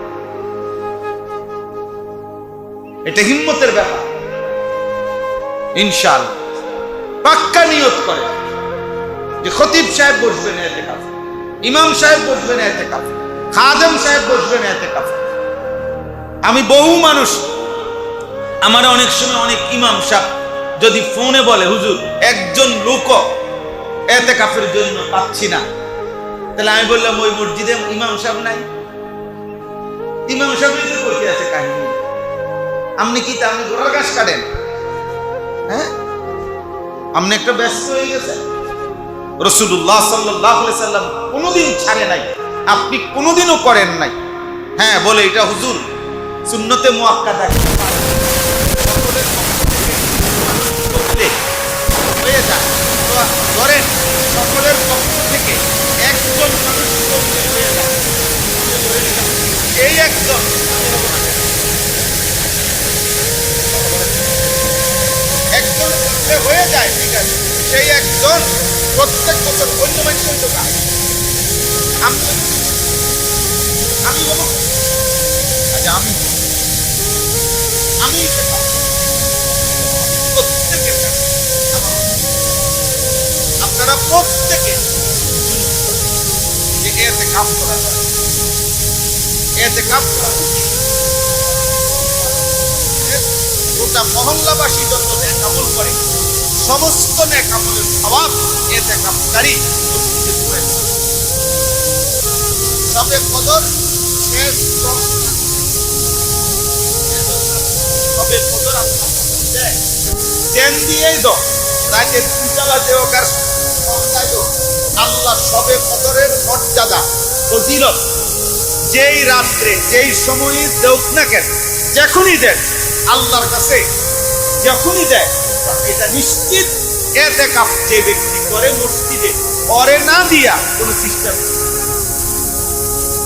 এটা হিম্মতের ব্যাপার। ইনশাআল্লাহ পাক্কা নিয়ত করে যে খতিব সাহেব বসবেন ইতিকাফ, ইমাম সাহেব বসবেন ইতিকাফ, খাদেম সাহেব বসবেন ইতিকাফ। আমি বহু মানুষ, আমার অনেক সময় অনেক ইমাম সাহেব যদি ফোনে বলে হুজুর একজন লোক ইতিকাফের জন্য পাচ্ছি না, তাহলে আমি বললাম ওই মসজিদে ইমাম সাহেব নাই, ইমাম সাহেব কইতে আছে কাহিনী। আপনি কি তা আপনি ঘোড়ার ঘাস কাটেন? হ্যাঁ, আপনি একটা ব্যস্ত হয়ে গেছেন। রাসূলুল্লাহ সাল্লাল্লাহু আলাইহি সাল্লাম কোনোদিন ছাড়ে নাই, আপনি কোনোদিনও করেন নাই। হ্যাঁ বলে এটা হুজুর সুন্নতে মুআক্কাদা হয়ে যায়। ধরেন সকলের পক্ষ থেকে একজন মানুষ হয়ে যায়, এই একজন হয়ে যায়, ঠিক আছে, সেই একজন প্রত্যেক বছর অন্য মানুষের দোকান আমি বলবো আচ্ছা আমি প্রত্যেকের আপনারা প্রত্যেকে যে এতে কাজ করা যায়, এতে কাজ করা গোটা মহল্লাবাসী যত নেক আমল করে সমস্ত নেক আমলের সওয়াব এতে কাজকারী সবে কদর শেষ সবে কদর দেন দিয়েই দাও, রাতে দুটালা দেও কার সন্ধ্যায় দাও। আল্লাহ সবে কদরের মর্যাদা ফজিলত যেই রাত্রে যেই সময়ে দেও না কেন, যখনই দেন আল্লাহর কাছে যখনই দেয় এটা নিশ্চিত ইতিকাফ যে ব্যক্তি করে মসজিদে পরে না দিয়া কোন সিস্টেম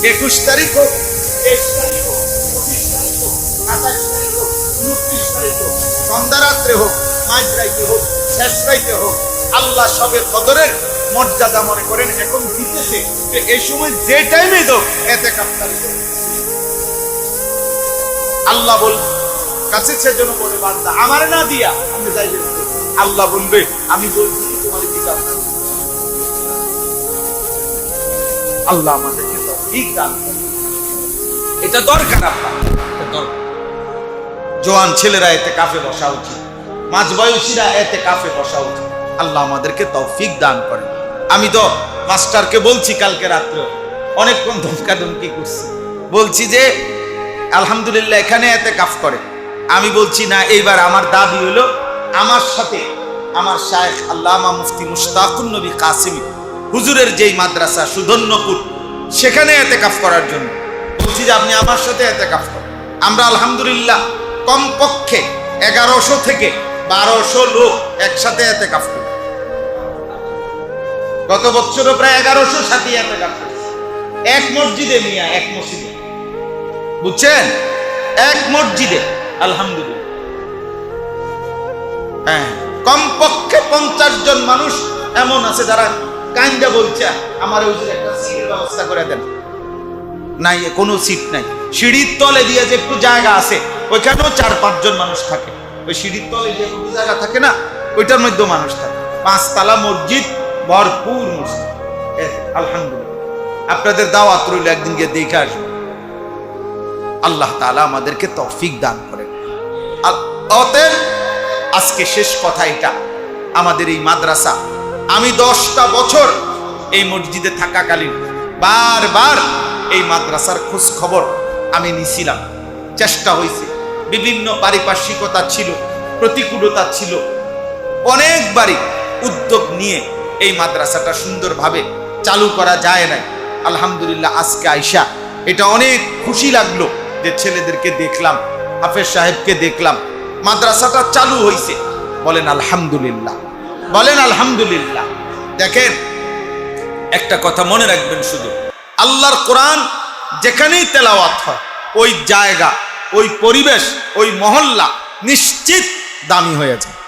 21 তারিখ হোক, 23 তারিখ হোক, 25 তারিখ হোক, 28 তারিখ হোক, 29 তারিখ হোক, সন্ধ্যা রাত্রে হোক, মাঝরাইতে হোক, শেষ রাইতে হোক, আল্লাহ সবে কদরের মর্যাদা মনে করেন এখন দিতেছে যে এই সময় যে টাইমে দাও ইতিকাফ তারিখ আল্লাহ বল কাছে সেজন্য বলে বান্দা আমারে না দিয়া আমি যাইবে, আল্লাহ বলবে আমি বলছি তোমার দিতাম। আল্লাহ আমাদেরকে তৌফিক দান করুন। এটা দরকার আপনার, এটা দরকার। জওয়ান ছেলেরা ইতিকাফে বসা উচিত, মাঝবয়সীরা ইতিকাফে বসা উচিত। আল্লাহ আমাদেরকে তৌফিক দান করেন। আমি তো মাস্টারকে বলছি কালকে রাত্রে অনেকক্ষণ ধমকাধমকি করছি, বলছি যে আলহামদুলিল্লাহ এখানে ইতিকাফ করে। আমি বলছি না, এইবার আমার দাবি হলো আমার সাথে আমার শায়েখ আল্লামা মুফতি মুশতাকুর নবী কাসিমি হুজুরের যেই মাদ্রাসা সুধন্যপুর সেখানে ইতিকাফ করার জন্য বলছি যে আপনি আমার সাথে ইতিকাফ করেন। আমরা আলহামদুলিল্লাহ কমপক্ষে 1100 থেকে 1200 লোক একসাথে ইতিকাফ করি। গত বছরও প্রায় 1100 সাথী ইতিকাফ করেছে এক মসজিদে, মিয়া এক মসজিদে, বুঝছেন, এক মসজিদে আলহামদুলিল্লাহ। হ্যাঁ, কমপক্ষে 50 জন মানুষ এমন আছে যারা কাইন্দা বলছে আমার ওই একটা সিটের ব্যবস্থা করে দেন। নাই, কোনো সিট নাই, সিঁড়ির তলে দিয়ে যে একটু জায়গা আছে ওইখানেও 4-5 জন মানুষ থাকে। ওই সিঁড়ির তলে যে একটু জায়গা থাকে না ওইটার মধ্যেও মানুষ থাকে। 5 তলা মসজিদ, ভরপুর মসজিদ। আলহামদুলিল্লাহ, আপনাদের দাওয়াত রইল, একদিন গিয়ে দেখে আসবো। আল্লাহ তাআলা আমাদেরকে তৌফিক দান করেন। অতএব আজকে শেষ কথা এটা, আমাদের এই মাদ্রাসা, আমি 10টা বছর এই মসজিদে থাকাকালীন বারবার এই মাদ্রাসার খোঁজ খবর আমি নিছিলাম, চেষ্টা হয়েছে, বিভিন্ন পারিপার্শ্বিকতা ছিল, প্রতিকূলতা ছিল, অনেকবারই উদ্যোগ নিয়ে এই মাদ্রাসাটা সুন্দরভাবে চালু করা যায় না। আলহামদুলিল্লাহ আজকে আইসা এটা অনেক খুশি লাগলো যে ছেলেদেরকে দেখলাম, হাফেজ সাহেবকে দেখলাম, মাদ্রাসাটা চালু হয়েছে। বলেন আলহামদুলিল্লাহ, বলেন আলহামদুলিল্লাহ। দেখেন একটা কথা মনে রাখবেন, শুধু আল্লাহর কোরআন যেখানেই তেলাওয়াত হয় ওই জায়গা, ওই পরিবেশ, ওই মহল্লা নিশ্চিত দামি হয়ে যায়।